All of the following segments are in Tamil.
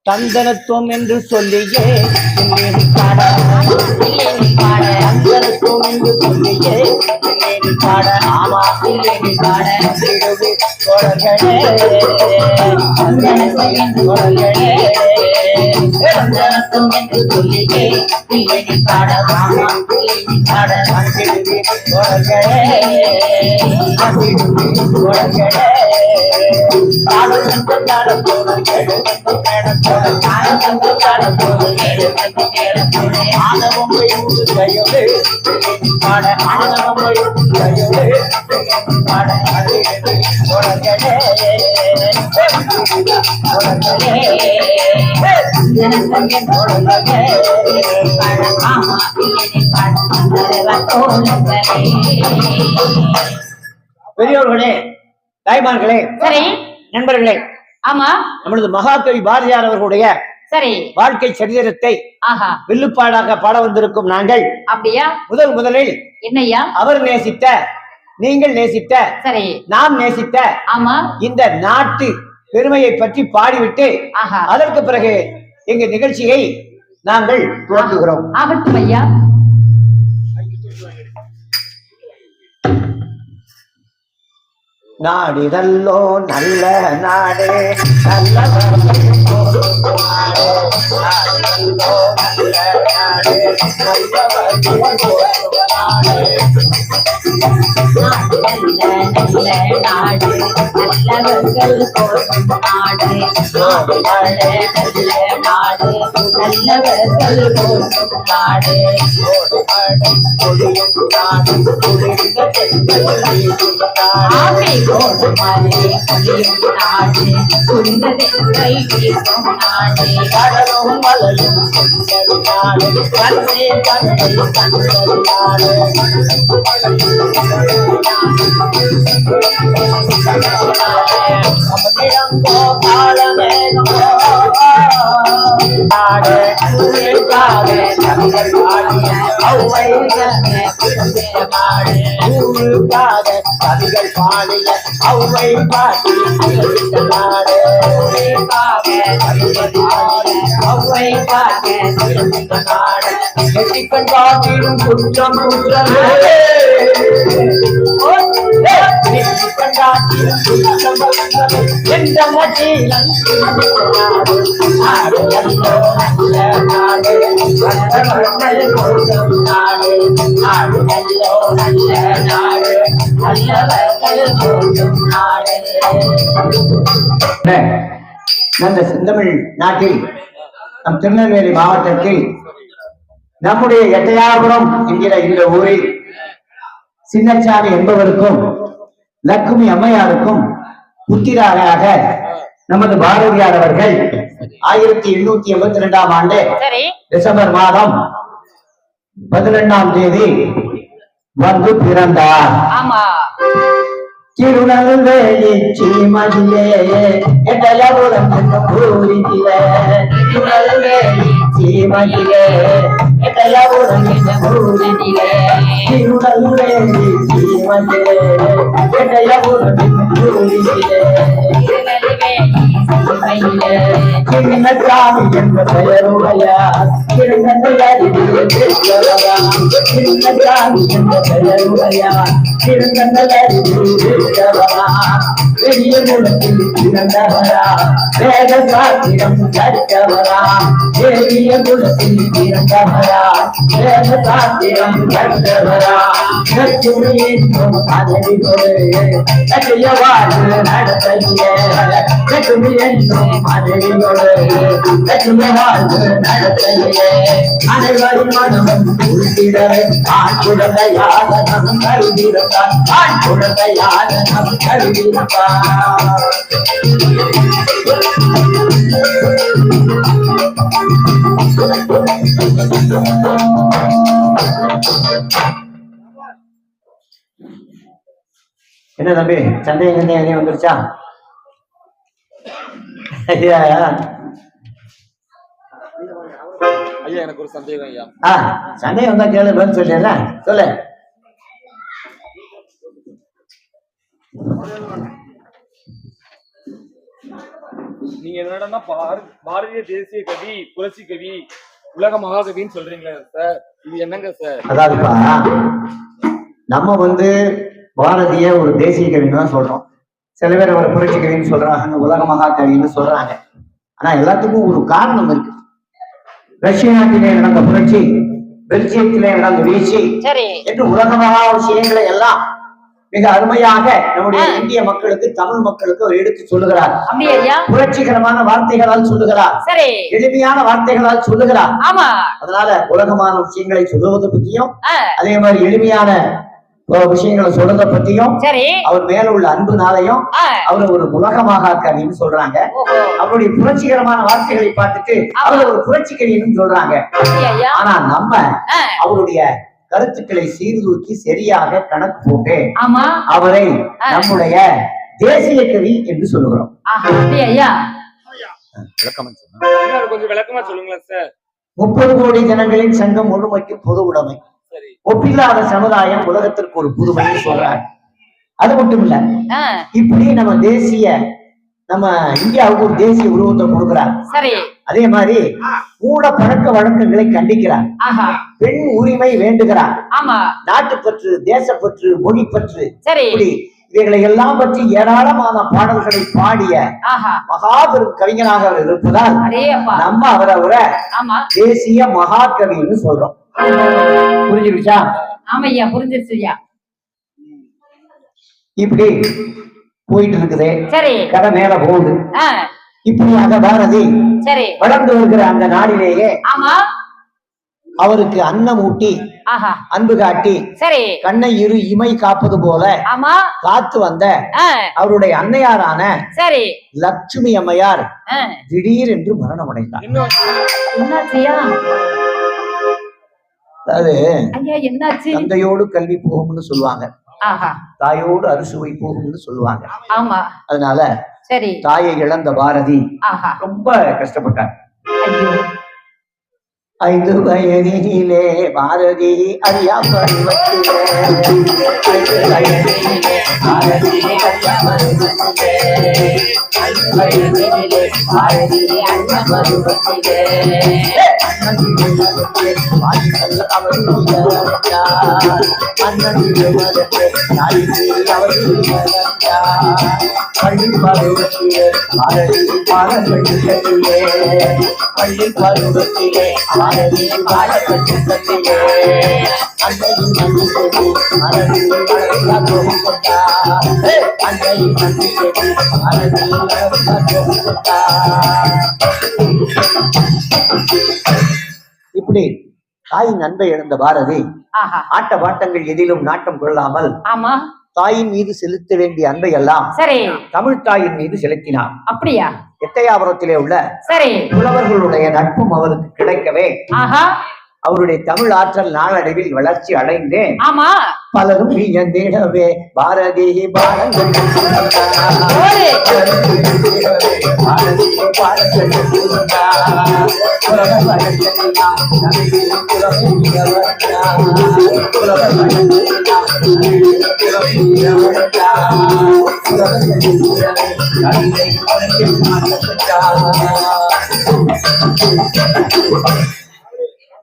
தந்தனத்துவம் என்று சொல்லியே தந்தனத்துவம் என்று சொல்லியே பாட ஆமா தந்தனத்துவம் என்று சொல்லியே பாட ஆமா பாட பெரியோர்களே, தாய்மார்களே, சரி நண்பர்களே, ஆமா நமது மகாகவி பாரதியார் அவர்களுடைய சரி வாழ்க்கை சரித்திரத்தை வில்லுப்பாடாக பாட வந்திருக்கும் நாங்கள். அப்படியா? முதலில் என்னையா அவர் நேசித்த, நீங்கள் நேசித்த, சரி நாம் நேசித்த ஆமா இந்த நாட்டு பெருமையை பற்றி பாடிவிட்டு அதற்கு பிறகு எங்க நிகழ்ச்சியை நாங்கள் துவங்குகிறோம். ஆகட்டும் ஐயா. நாடிதல்லோ நல்ல நாடு, நல்ல கவிகள் பாடிய அவ்வை பாட்டி அவ்வை பாட்டி காட்டிடும் குற்றம் குற்றமே என்ற மட்டிலம் நம்ம செந்தமிழ் நாட்டில் நம் திருநெல்வேலி மாவட்டத்தில் நம்முடைய எட்டையாபுரம் என்கிற இந்த ஊரில் சின்னச்சாமி என்பவருக்கும் லக்குமி அம்மையாருக்கும் புத்திராக நமது பாரதியார் அவர்கள் 1882 ஆண்டு டிசம்பர் மாதம் 12ஆம் தேதி வந்து பிறந்தார். திருநெல்வேலி சீமையிலே எட்டயபுரம் என்னும் ஊரிலே, திருநெல்வேலி சீமையிலே எட்டயபுரம் என்னும் ஊரிலே, திருநெல்வேலி சீமையிலே எட்டயபுரம் என்னும் ஊரிலே, சின்னசாமி என்ற பெயருடையார் சின்னசாமி என்ற பெயருடையார் பெரிய குலத்தில் பிறந்தவரா, வேத சாத்திரம் கற்றவரா, பெரிய குலத்தில் பிறந்தவரா, வேத சாத்திரம் கற்றவரா, பதவி வாழ்வு நடத்தைய என்னும் பதவியோடு வாழ்வு நடத்தைய அனைவரும் மனமும் உள்கிடவே ஆண் குழந்தையாக நம் கருதிருப்பார், ஆண் குழந்தையாக நம் கருதிருப்பார். என்ன தம்பி, சந்தேகம் எதையும் வந்துருச்சா? ஐயா எனக்கு ஒரு சந்தேகம் ஐயா. சந்தேகம் தான் கேளு, பதில் சொல்லிடுறேன். சொல்லு. நீங்க என்னடா பாரதிய தேசிய கவி, புரட்சி கவி, உலக மகாகவின்னு சொல்றீங்களா சார்? இது என்னங்க சார்? அதாவதுப்பா, நம்ம பாரதிய ஒரு தேசிய கவின்னு தான் சொல்றோம். சில பேர் ஒரு புரட்சி கவின்னு சொல்றாங்க, உலக மகாகவின்னு சொல்றாங்க. ஆனா எல்லாத்துக்கும் ஒரு காரணம் இருக்கு. ரஷ்ய நாட்டிலே நடந்த புரட்சி, பெல்ஜியத்திலே நடந்த வீழ்ச்சி என்று உலக மகா விஷயங்களை எல்லாம் மிக அருமையாக நம்முடைய இந்திய மக்களுக்கு, தமிழ் மக்களுக்கு ஒரு எடுத்து சொல்லுகிறார். புரட்சிகரமான வார்த்தைகளால் சொல்லுகிறார், எளிமையான வார்த்தைகளால் சொல்லுகிறார். அதனால உலகமான விஷயங்களை சொல்லுவதை பற்றியும், அதே மாதிரி எளிமையான விஷயங்களை சொல்றத பத்தியும், அவர் மேல உள்ள அன்புனாலையும் அவரை ஒரு உலகமாக கவின்னு சொல்றாங்க. அவருடைய புரட்சிகரமான வார்த்தைகளை பார்த்துட்டு அவரை ஒரு புரட்சி கவின்னு சொல்றாங்க. ஆனா நம்ம அவருடைய கருத்துக்களை சீர்தூக்கி சரியாக கணக்கு போட்டு அவரை நம்முடைய தேசிய கவி என்று சொல்லுகிறோம். கொஞ்சம் விளக்கமா சொல்லுங்களா சார்? 30 கோடி ஜனங்களின் சங்கம் முழுமைக்கு பொது உடைமை, ஒப்பில்லாத சமுதாயம் உலகத்திற்கு ஒரு புதுமைன்னு சொல்றாங்க. அது மட்டும் இல்ல, இப்படி நம்ம இந்தியாவுக்கு ஒரு தேசிய உருவத்தை கொடுக்கிறார். அதே மாதிரி மூட பழக்க வழக்கங்களை கண்டிக்கிறார், பெண் உரிமை வேண்டுகிறார், நாட்டுப்பற்று, தேசப்பற்று, மொழிப்பற்று, இவைகளை எல்லாம் பற்றி ஏராளமான பாடல்களை பாடிய மகாபெரும் கவிஞனாக அவர் இருப்பதால் நம்ம அவரை தேசிய மகாகவின்னு சொல்றோம். புரிஞ்சுக்கிச்சா? ஆமையா, புரிஞ்சிருச்சுயா. இப்படி போயிட்டு இருக்குது, கதை மேல போகுது. இப்படியாக பாரதி வளர்ந்து வருகிற அந்த நாளிலேயே அவருக்கு அன்னம் ஊட்டி, அன்பு காட்டி, கண்ணை இரு இமை காப்பது போல காத்து வந்த அவருடைய அன்னையாரான லட்சுமி அம்மையார் திடீர் என்று மரணம் அடைந்தார். அதாவது தந்தையோடு கல்வி போகும்னு சொல்லுவாங்க, தாயோடு அறுசுவை போகும்னு சொல்லுவாங்க. அதனால தாயை இழந்த பாரதி ரொம்ப கஷ்டப்பட்டார். 5 வயதினிலே பாரதி அறியா பருவத்திலே, 5 வயதினிலே பாரதி அறியா பருவத்திலே, 5 வயதினிலே பாரதி அறியா பருவத்திலே, பள்ளி பருவத்திலே பாரதி பாடப்பட்டிலே, பள்ளி பருவத்திலே பாரதி பாடப்பட்டிலே, அன்னையின் நன்றி செடி மரபில் வளர்ந்தா, அன்னையின் நன்றி செடி மரபில் வளர்ந்தா. இப்படி தாயின் அன்பை இழந்த பாரதி ஆட்ட பாட்டங்கள் எதிலும் நாட்டம் கொள்ளாமல் தாயின் மீது செலுத்த வேண்டிய அன்பை எல்லாம் தமிழ் தாயின் மீது செலுத்தினார். அப்படியா? எட்டயாபுரத்திலே உள்ள புலவர்களுடைய நட்பும் அவருக்கு கிடைக்கவே அவருடைய தமிழ் ஆற்றல் நாளடைவில் வளர்ச்சி அடைந்து பலரும் வியந்திடவே பாரதி பாடங்கள்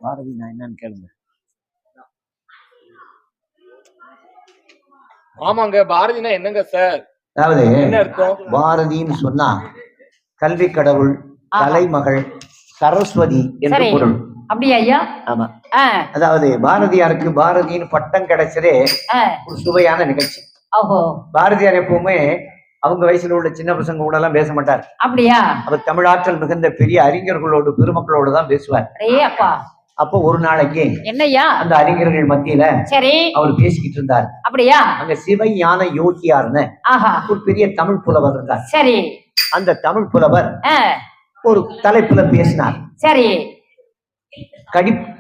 பாரதி நான் என்னன்னு கேளுங்க. ஆமாங்க, பாரதினா என்னங்க சார்? அதாவது என்ன அர்த்தம்? பாரதின்னு சொன்னா கல்வி கடவுள், கலைமகள், சரஸ்வதி என்று பொருள். அப்படியா ஐயா? ஆமா. அதாவது பாரதியாருக்கு பாரதின்னு பட்டம் கிடைச்சதே ஒரு சுவையான நிகழ்ச்சி. பாரதியார் எப்பவுமே அவங்க வயசுல உள்ள சின்ன பசங்க கூட எல்லாம் பேச மாட்டார். அப்படியா? அவர் தமிழாற்றல் மிகுந்த பெரிய அறிஞர்களோடு, பெருமக்களோடு தான் பேசுவார். அப்போ ஒரு நாளைக்கு என்னையா அந்த அறிஞர்கள் மத்தியில அவர் பேசிக்கிட்டு இருந்தார். அப்படியா? அங்க சிவஞான யோகியார்னு ஒரு பெரிய தமிழ் புலவர் இருந்தார். சரி. அந்த தமிழ் புலவர் ஒரு தலைப்புல பேசினார். சரி.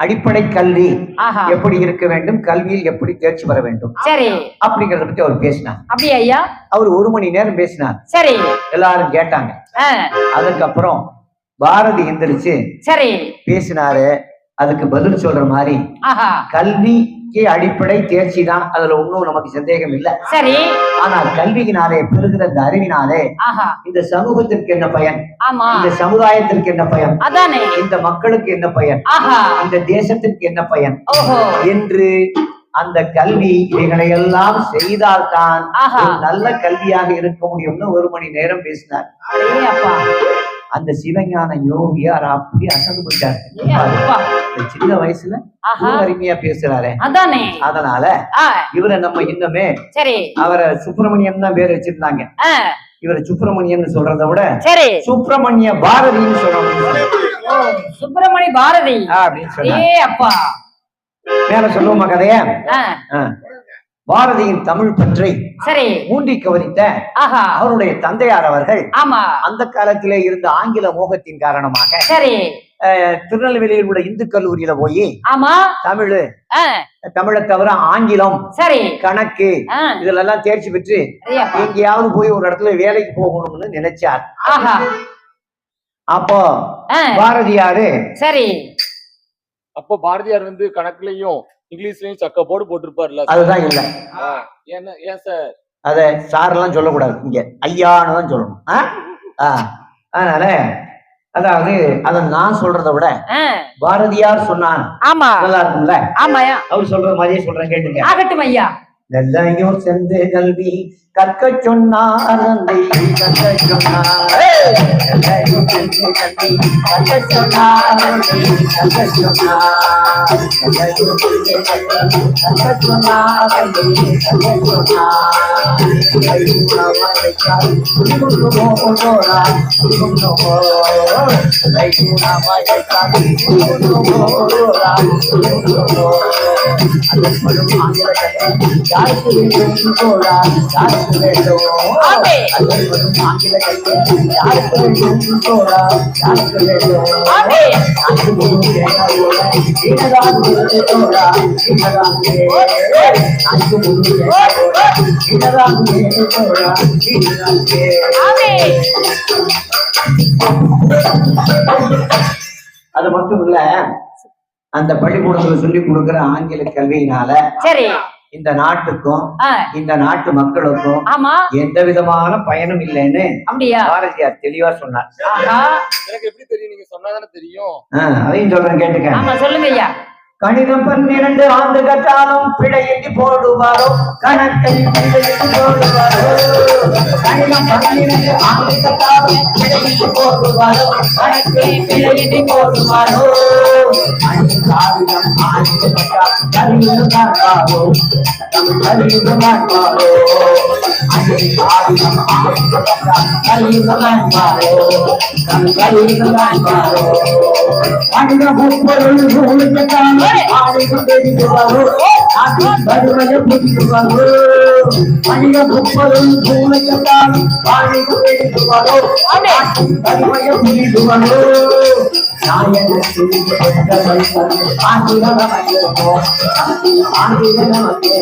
அடிப்படை கல்வி எப்படி இருக்க வேண்டும், கல்வியில் எப்படி தேர்ச்சி பெற வேண்டும், சரி, அப்படிங்கறத பத்தி அவர் பேசினார். அப்படியா ஐயா? அவர் 1 மணி நேரம் பேசினார். சரி. எல்லாரும் கேட்டாங்க. அதுக்கப்புறம் பாரதி எந்திரிச்சு சரி பேசினாரு. அதுக்கு பதில் சொல்ற மாதிரி கல்வி முக்கிய அடிப்படை தேர்ச்சி தான், அதுல ஒன்றும் நமக்கு சந்தேகம் இல்லை. சரி. ஆனால் கல்வியினாலே பெறுகிற இந்த அறிவினாலே ஆஹா. இந்த சமூகத்திற்கு என்ன பயன், ஆமா. இந்த சமுதாயத்திற்கு என்ன பயன், அதானே. இந்த மக்களுக்கு என்ன பயன், ஆஹா. இந்த தேசத்திற்கு என்ன பயன் ஓஹோ. என்று அந்த கல்வி இவைகளை எல்லாம் செய்தால்தான் ஆஹா. ஒரு நல்ல கல்வியாக இருக்க முடியும்னு 1 மணி நேரம் பேசினார். அடே அப்பா. அந்த சிவஞான யோகியார் அப்படி அசந்து போயிட்டார். ஏ அப்பா. இந்த சின்ன வயசுல ஆஹா. அருமையா பேசுறாரு. அதானே. அதனால ஆ. இவரை நம்ம இன்னுமே சரி. அவரை சுப்பிரமணியம் தான் பேர் வச்சிருந்தாங்க. ஆ. இவரை சுப்பிரமணியன் சொல்றதை விட சரி. சுப்பிரமணிய பாரதின்னு சொல்லணும். ஓ, சுப்பிரமணி பாரதி அப்படின்னு சொன்னாங்க. ஏ அப்பா. மேல சொல்லுவோமா கதைய? ஆ. பாரதியின் தமிழ் பற்றி சரி. மூண்டி கவனித்த ஆஹா. அவருடைய தந்தையார் அவர்கள் ஆமா. அந்த காலத்திலே இருந்த ஆங்கில மோகத்தின் காரணமாக சரி. திருநெல்வேலியில் உள்ள இந்து கல்லூரியில போய் ஆமா. ஆ. தமிழை தவிர ஆங்கிலம், சரி. கணக்கு ஆ. இதுல எல்லாம் தேர்ச்சி பெற்று அடே அப்பா. எங்கேயாவது போய் ஒரு இடத்துல வேலைக்கு போகணும்னு நினைச்சார். ஆஹா. அப்போ ஆ. பாரதியாரு சரி. அப்போ பாரதியார் வந்து கணக்குலயும் இங்கிலீஷ்லயும் சக்க போடு போட்டிருப்பாருல்ல சார்? அதுதான் இல்ல. என்ன ஏன் சார்? அத சார் எல்லாம் சொல்லக்கூடாது, இங்க ஐயான்னு தான் சொல்லணும். அதனால அதாவது அத நான் சொல்றதை விட பாரதியார் சொன்னான் ஆமா. நல்லா இருக்கும்ல. ஆமாயா. அவர் சொல்றது மாதிரியே சொல்றேன், கேட்டுங்க. ஆகட்டும் ஐயா. நெல்லையோர் சென்று கல்வி கற்க சொன்னார், தந்தை கற்க சொன்னார். நெல்லையோர் சென்று கல்வி கற்க சொன்னார், தந்தை கற்க சொன்னார். நெல்லையோர் சென்று கல்வி கற்க சொன்னார், தந்தை கற்க சொன்னார். கைகூடாமல் குடிகொண்டு போகிறார், குடிகொண்டு போகிறார். கைகூடாமல் குடிகொண்டு போகிறார், குடிகொண்டு போகிறார். அதற்படும் ஆங்கில கல்வி யாருக்கு வேண்டும் போடா, யாருக்கு வேண்டும். அதற்படும் ஆங்கில கல்வி யாருக்கு வேண்டும் போடா, யாருக்கு வேண்டும். நாட்டு முழு தேங்காயோட வீணதான் தோடா, வீணதான் நாட்டு முழு தேங்காயோட வீணதான் தோடா, வீணதான். அது மட்டும் இல்ல, அந்த பள்ளிக்கூடத்துல சொல்லி கொடுக்கிற ஆங்கில கல்வியினால சரி இந்த நாட்டுக்கும் இந்த நாட்டு மக்களுக்கும் ஆமா எந்த விதமான பயனும் இல்லைன்னு அப்படியா பாரதியார் தெளிவா சொன்னார். எனக்கு எப்படி தெரியும்? நீங்க சொன்னாதானே தெரியும். அதையும் சொல்றேன், கேட்டுக்க. ஆமா சொல்லுங்க ஐயா. கணிதம் 12 ஆண்டு கற்றாலும் பிழையின்றி போடுவாரோ, கணக்கை பிழையின்றி போடுவாரோ. கணிதம் 12 ஆண்டு கற்றாலும் பிழையின்றி போடுவாரோ, கணக்கை பிழையின்றி போடுவாரோ. காவியம் ஆண்டு கற்றால் கலியுகம் காண்பாரோ, கலியுகம் காண்பாரோ. காவியம் ஆண்டு கற்றால் கலியுகம் காண்பாரோ, கலியுகம் காண்பாரோ. கணிதம் 30 நூல் கற்றாலும் ஆடிக்கு தெரிவாரோ, வருவதை புரிவாரோ. மனித 30 நூலை கற்றாலும் ஆடிக்கு தெரிவாரோ, வருவதை புரிவாரோ. நாயன ஆங்கிலம் வந்தோ, ஆங்கிலம் வந்தோ.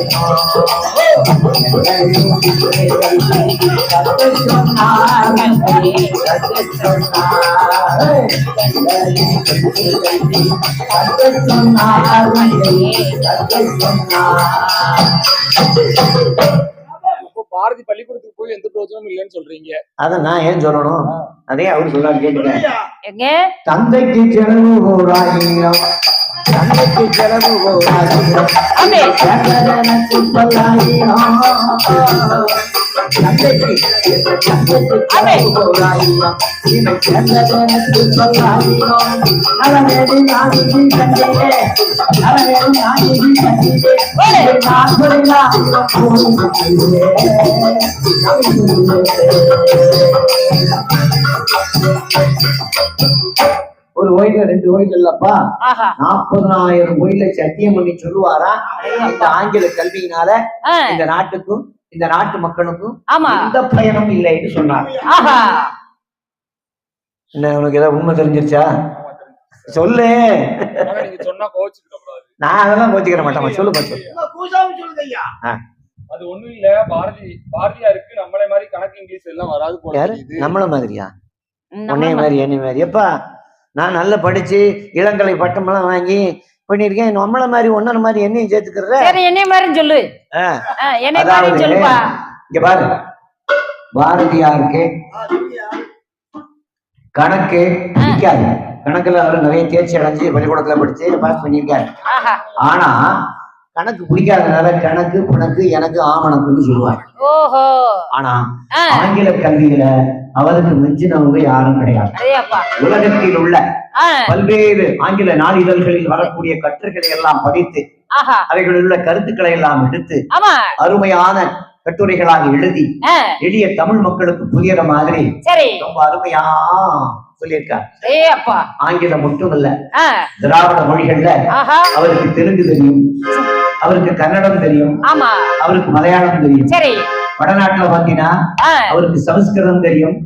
பாரதி பள்ளிக்கூடத்துக்கு போய் எந்த பிரோஜனமும் இல்லைன்னு சொல்றீங்க. அத நான் ஏன் சொல்லணும்? அதே அவரு சொல்லாரு, கேட்டுக்க. எங்க தந்தைக்கு செலவு ஓராயிரம், தந்தைக்கு செலவு ஓராயிரம், எனக்கு பல்லாயிரம். தந்தைக்கு செலவு ஓராயிரம், எனக்கு பல்லாயிரம். நலவேடி நாடிகி கண்டிலே, நலவேடி நாடிகி கண்டிலே, நான் தொழிலாயிரம் போடுகிறேன். ஒரு கோயில 2 கோயில் இல்லப்பா, 40,000 கோயில சத்தியம் பண்ணி சொல்லுவாரா, இந்த ஆங்கில கல்வியினால இந்த நாட்டுக்கும் இந்த நாட்டு மக்களுக்கும் எந்த பயனும் இல்லைன்னு சொன்னார். என்ன உனக்கு ஏதாவது உண்மை தெரிஞ்சிருச்சா? சொல்லு. நீங்க சொன்னா கோச்சுக்க கூடாது. நான் அதெல்லாம் கோச்சுக்கிற மாட்டேன், சொல்லுப்பா சொல்லு. அது ஒண்ணும் இல்ல, பாரதியாருக்கு நம்மளே மாதிரி கணக்கு இங்கிலீஷ் எல்லாம் வராது போல. நம்மள மாதிரியா? உன்னைய மாதிரி என்னை மாதிரி எப்பா? நான் நல்லா படிச்சு இளங்கலை பட்டமெல்லாம் வாங்கி பண்ணிருக்கேன். நம்மள மாதிரி ஒன்னொரு மாதிரி என்னையும் சேர்த்துக்கிற. சரி என்னைய மாதிரி சொல்லு. என்னைய மாதிரி அதாவது சொல்லுப்பா. இங்க பாரு, பாரதியாருக்கு கணக்கு பிடிக்காது. கணக்குல அவர் நிறைய தேர்ச்சி அடைஞ்சு பள்ளிக்கூடத்துல படிச்சு பாஸ் பண்ணியிருக்காரு. ஆனா கணக்கு பிடிக்காதனால கணக்கு புணக்கு எனக்கு ஆமணக்குன்னு சொல்லுவாங்க. ஓஹோ. ஆனா ஆங்கில கல்வியில அவருக்கு மிஞ்சினவங்க யாரும் கிடையாது. உலகத்தில் உள்ள பல்வேறு ஆங்கில நாளிதழ்களில் வரக்கூடிய கட்டுரைகளை எல்லாம் படித்து அவைகளில் உள்ள கருத்துக்களை எல்லாம் எடுத்து அருமையான கட்டுரைகளாக எழுதி எளிய தமிழ் மக்களுக்கு புரியற மாதிரி ரொம்ப அருமையா சொல்லியிருக்கார். ஆங்கிலம் மட்டும் இல்ல, திராவிட மொழிகள்ல அவருக்கு தெலுங்கு தெரியும், அவருக்கு கன்னடம் தெரியும், அவருக்கு மலையாளம் தெரியும். வடநாட்டுல பாத்தீங்கன்னா அவருக்கு சமஸ்கிருதம் தெரியும்,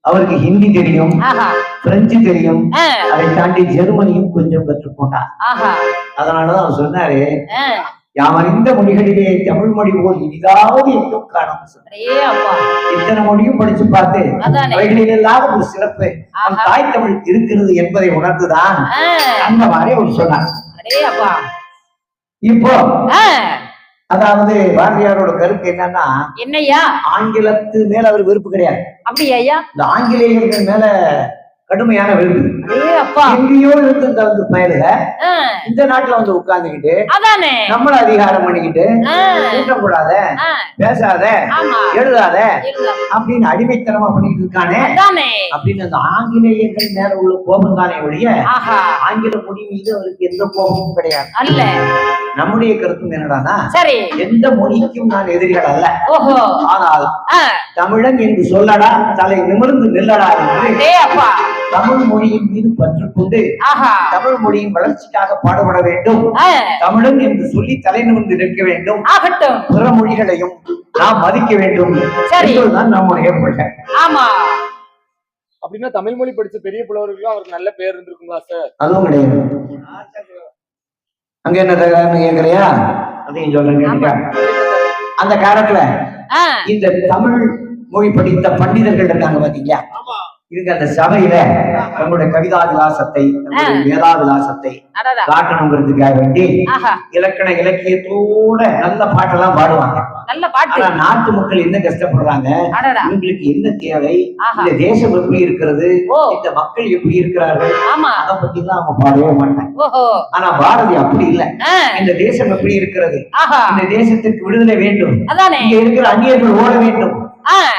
அவருக்கு ஹிந்தி தெரியும், பிரெஞ்சு தெரியும், அதை தாண்டி ஜெர்மனியும் கொஞ்சம் கற்றுக்கொண்டார். அதனாலதான் அவர் சொன்னாரு, யாமறிந்த மொழிகளிலே தமிழ் மொழி போல் இனிதாவது எங்கும் காணும். இத்தனை மொழியும் படிச்சு பார்த்து அவைகளில் இல்லாத ஒரு சிறப்பு நம் தாய் தமிழ் இருக்கிறது என்பதை உணர்ந்துதான் அந்த மாதிரி அவர் சொன்னார். இப்போ அதாவது பாரதியாரோட கருத்து என்னன்னா, என்னையா ஆங்கிலத்து மேல அவர் வெறுப்பு கிடையாது. அப்படியா? இந்த ஆங்கிலேயர்கள் மேல கடுமையான வெறுப்பு. எங்கேயோ இருந்து வந்து பயலுக இந்த நாட்டுல வந்து உட்கார்ந்துக்கிட்டு நம்மள அதிகாரம் பண்ணிக்கிட்டு கூட்டக்கூடாத, பேசாத, எழுதாத அப்படின்னு அடிமைத்தனமா பண்ணிட்டு இருக்கானே அப்படின்னு அந்த ஆங்கிலேயர்கள் மேல உள்ள கோபம் தானே ஒழிய ஆங்கில மொழி மீது அவருக்கு எந்த கோபமும் கிடையாது. நம்முடைய கருத்தும் என்னடானா, எந்த மொழிக்கும் நான் எதிரிகள் அல்ல, ஆனால் தமிழன் என்று சொல்லடா, தலை நிமிர்ந்து நில்லடா என்று தமிழ் மொழியின் மீது பற்று கொண்டு தமிழ் மொழியின் வளர்ச்சிக்காக பாடுபட வேண்டும், தமிழன் என்று சொல்லி தலை நிமிர்ந்து நிற்க வேண்டும், பிற மொழிகளையும் நாம் மதிக்க வேண்டும் என்பதுதான் நம்முடைய கொள்கை. அப்படின்னா தமிழ் மொழி படிச்ச பெரிய புலவர்களும் அவருக்கு நல்ல பேர் இருந்திருக்குங்களா சார்? அதுவும் கிடையாது. அங்க என்ன கேட்கலையா, அதையும் சொல்றேன். அந்த காலத்துல இந்த தமிழ் மொழி படித்த பண்டிதர்கள் இருக்காங்க பாத்தீங்களா, இதுக்கு அந்த சபையில நம்மளுடைய கவிதா விலாசத்தை, வேதா விலாசத்தை காட்டணுங்கிறதுக்காக வேண்டி இலக்கண இலக்கியத்தோட நல்ல பாட்டெல்லாம் பாடுவாங்க. ஆனா நாட்டு மக்கள் என்ன கஷ்டப்படுறாங்க, இவங்களுக்கு என்ன தேவை, இந்த தேசம் எப்படி இருக்கிறது, இந்த மக்கள் எப்படி இருக்கிறார்கள், அதை பத்தி எல்லாம் அவங்க பாடவே மாட்டாங்க. ஆனா பாரதி அப்படி இல்லை. இந்த தேசம் எப்படி இருக்கிறது, இந்த தேசத்திற்கு விடுதலை வேண்டும், இங்க இருக்கிற அந்நியர்கள் ஓட வேண்டும்,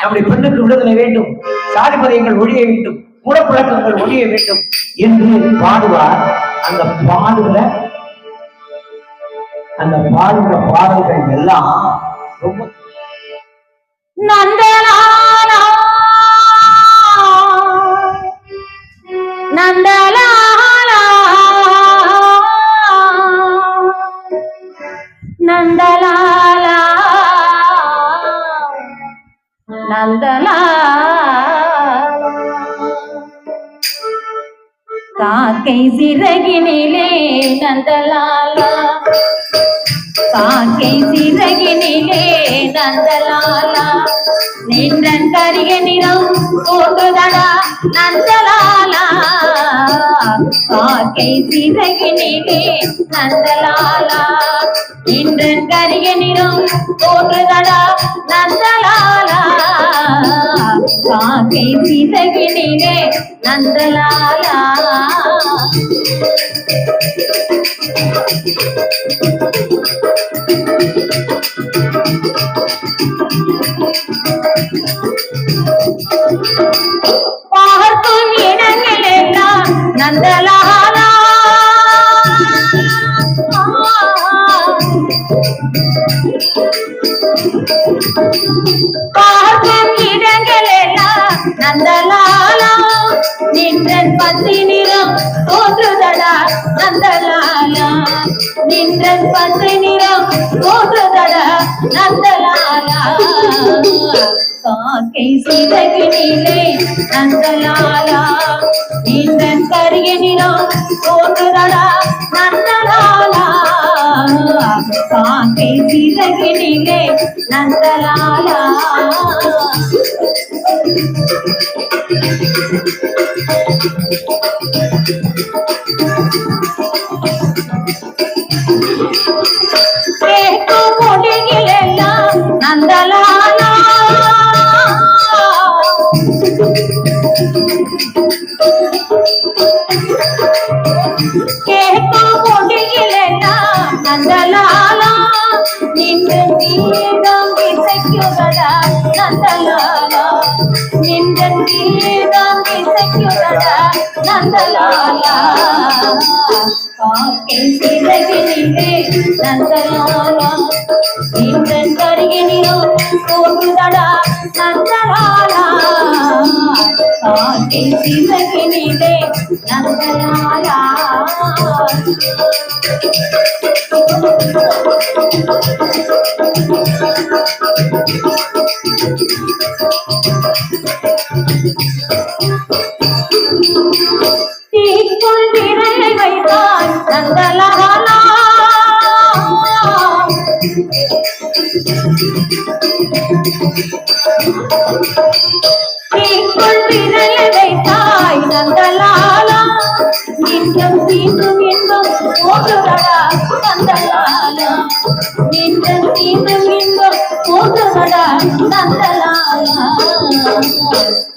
நம்முடைய பெண்ணுக்கு விடுதலை வேண்டும், சாதி மதங்கள் ஒழிய வேண்டும், மூடப்பழக்கங்கள் ஒழிய வேண்டும் என்று பாடுவார். அந்த பாடுகிற பாடல்கள் எல்லாம் ரொம்ப நந்தலாலா நந்தலாலா நந்தலாலா நந்தலாலா காக்கை சிறகினிலே நந்தலாலா, காக்கை சிறகினிலே நந்தலாலா, நின்றன் கரிய நிறம் தோன்றுதடா நந்தலாலா, காக்கை சிறகினிலே நந்தலாலா, நின்றன் கரிய நிறம் தோன்றுதடா நந்தலாலா, காக்கை சிறகினிலே நந்தலாலா. பார்க்கும் இடங்களெல்லாம் நந்தலாலா, பார்க்கும் இடங்களெல்லாம் நந்தலாலா, நின்றன் பத்தி நிறம் தோன்றுதடா நந்தலாலா, நின்றன் பத்தி நிறம் தோன்றுதடா நந்தலாலா, காக்கை சிறகினிலே நந்தலாலா, நின்றன் கரிய நிறம் தோன்றுதடா நந்தலாலா, காக்கை சிறகினிலே நந்தலாலா. நந்தலாலா நின்று கீதம் இசைக்குதடா நந்தலாலா நின்று கீதம் இசைக்குதடா நந்தலாலா காக்கின் சிறகினிலே நந்தலாலா நின்றன் கருகினிலோ தோன்றுதடா நந்தலாலா காக்கின் சிறகினிலே நந்தலாலா தீக்குள் விரலை வைத்தாய் நந்தலாலா தீக்குள் விரலை வைத்தாய் நந்தலாலா நின்றும் தீண்டும் இன்பம் போதுதடா நந்தலாலா நின்றும் தீண்டும் இன்பம் போதுதடா நந்தலாலா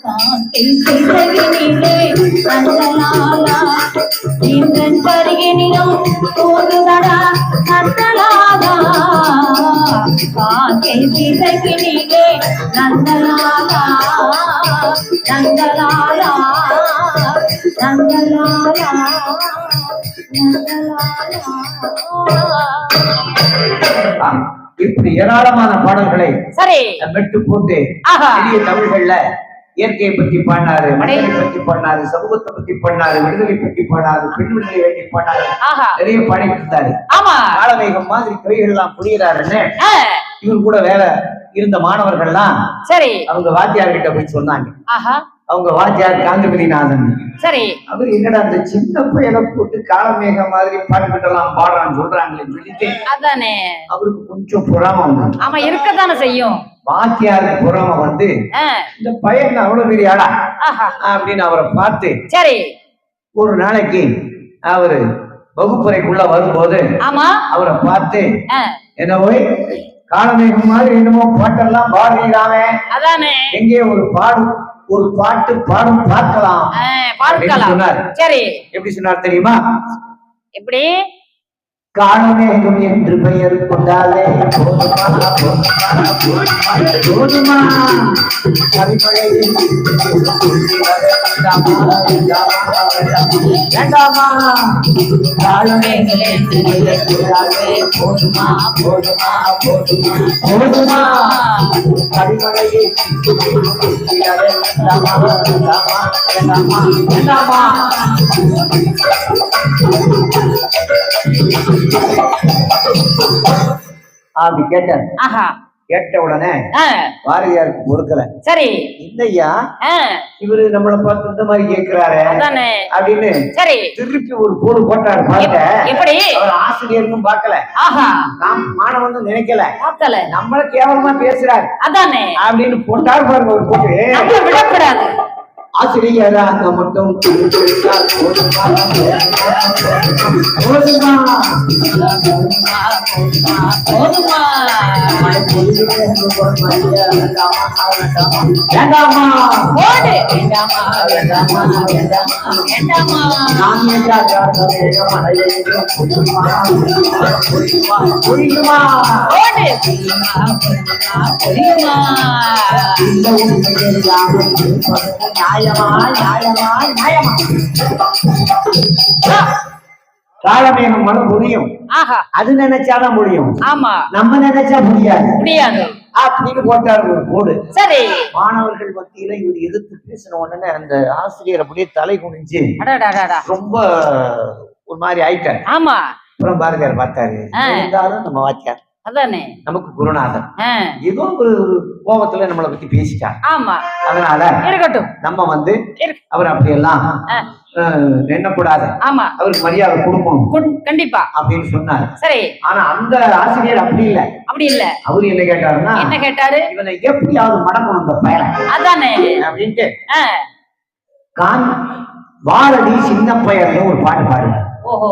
காட்டில் சிறகினிலே நந்தலாலா நின்றன் கருகினிலும் போதுதடா நந்தலாலா காட்டில் சிறகினிலே நந்தலாலா நந்தலாலா நந்தலாலா நந்தலாலா இப்படி ஏராளமான பாடல்களை சரி மெட்டு போட்டு ஆஹா. எளிய தமிழ்கள்ல இயற்கையை பத்தி பாடினாரு, மனிதனை பத்தி பாடினாரு, சமூகத்தை பத்தி பாடினாரு, விடுதலை பத்தி பாடினாரு, பெண் விடுதலை வேண்டி பாடினாரு, ஆஹா நிறைய பாடிட்டு இருந்தாரு. ஆமா காலவேகம் மாதிரி கவிகள் எல்லாம் புரியுறாருன்னு ஆ, இவர் கூட வேலை இருந்த மாணவர்கள்லாம் சரி அவங்க வாத்தியார் கிட்ட போய் சொன்னாங்க. ஆஹா அவங்க வாத்தியார் காந்திமதிநாதன். சரி அவர் என்னடா அந்த சின்ன பையனை போட்டு காலமேகம் மாதிரி பாட்டுக்கிட்டெல்லாம் பாடுறான்னு சொல்றாங்களேன்னு சொல்லிட்டு அதானே அவருக்கு கொஞ்சம் பொறாம வந்து ஆமா இருக்கத்தானே செய்யும் வாத்தியாருக்கு பொறாம வந்து ஆ, இந்த பையன் அவ்வளவு பெரிய ஆளா ஆஹா அப்படின்னு அவரை பார்த்து சரி ஒரு நாளைக்கு அவரு வகுப்பறைக்குள்ள வரும்போது ஆமா அவரை பார்த்து ஆ, என்ன போய் காலமேகம் மாதிரி என்னமோ பாட்டெல்லாம் பாடுறாங்க, அதானே எங்கே ஒரு பாட்டு பாடும் பார்க்கலாம் ஆ, அப்படின்னு பார்க்கலாம் சொன்னார். சரி எப்படி சொன்னார் தெரியுமா? எப்படி காலமேகம் என்று பெயர் கொண்டாலே போதுமா போதுமா கவிமழையில் வேண்டாமா காலமேகம் என்று பெயர் கொண்டாலே போதுமா போதுமா போதுமா போதுமா கவிமழையில் வேண்டாமா வேண்டாமா வேண்டாமா வேண்டாமா அப்படி கேட்டார். ஆஹா கேட்ட உடனே ஆ, பாரதியாருக்கு பொறுக்கல. சரி இல்லையா ஆ, இவரு நம்மளை பார்த்து இந்த மாதிரி கேட்கிறாரு அதானே அப்படின்னு சரி திருப்பி ஒரு போடு போட்டாரு. பாருங்க, எப்படி அவர் ஆசிரியர்னு பார்க்கல, ஆஹா நாம் மாணவன் நினைக்கல, பார்க்கல நம்மள கேவலமா பேசுறாரு அதானே அப்படின்னு போட்டார். பாருங்க ஒரு போட்டு. நம்ம விடக்கூடாது ஆசிரியராக மட்டும் போதுமா போதுமா வேண்டாமா போடு வேண்டாமா வேண்டாமா வேண்டாமா வேண்டாமா நான் புரியுமா போடு புரியுமா புரியுமா புரியுமா இந்த உண்மையை நியாயமா நியாயமா நியாயமா காலமேகம் மனம் முடியும், ஆஹா அது நினைச்சாதான் முடியும், ஆமா நம்ம நினைச்சா முடியாது முடியாது அப்படின்னு போட்டார் ஒரு போடு. சரி மாணவர்கள் மத்தியில இவர் எதிர்த்து பேசின உடனே அந்த ஆசிரியர் அப்படியே தலை குனிஞ்சு அடடடடா ரொம்ப ஒரு மாதிரி ஆயிட்டார். ஆமா அப்புறம் பாரதியார் பார்த்தாரு, இருந்தாலும் நம்ம வாத்தியார் அதானே நமக்கு குருநாதர், ஆ, ஏதோ ஒரு கோபத்துல நம்மளை பத்தி பேசிட்டார், ஆமா அதனால இருக்கட்டும் நம்ம வந்து இருக்கு. அவர் அப்படியெல்லாம் ஆ, எண்ணக்கூடாது, ஆமா அவருக்கு மரியாதை கொடுக்கணும் கண்டிப்பா அப்படின்னு சொன்னார். சரி ஆனா அந்த ஆசிரியர் அப்படி இல்ல. அப்படி இல்ல அவரு என்ன கேட்டாருன்னா, என்ன கேட்டாரு இவனை எப்படியாவது மடக்கணும் இந்த பயலை அதானே அப்படின்ட்டு ஆ, கான் பாரதி சின்ன பயர்னு ஒரு பாட்டு பாடுங்க. ஓஹோ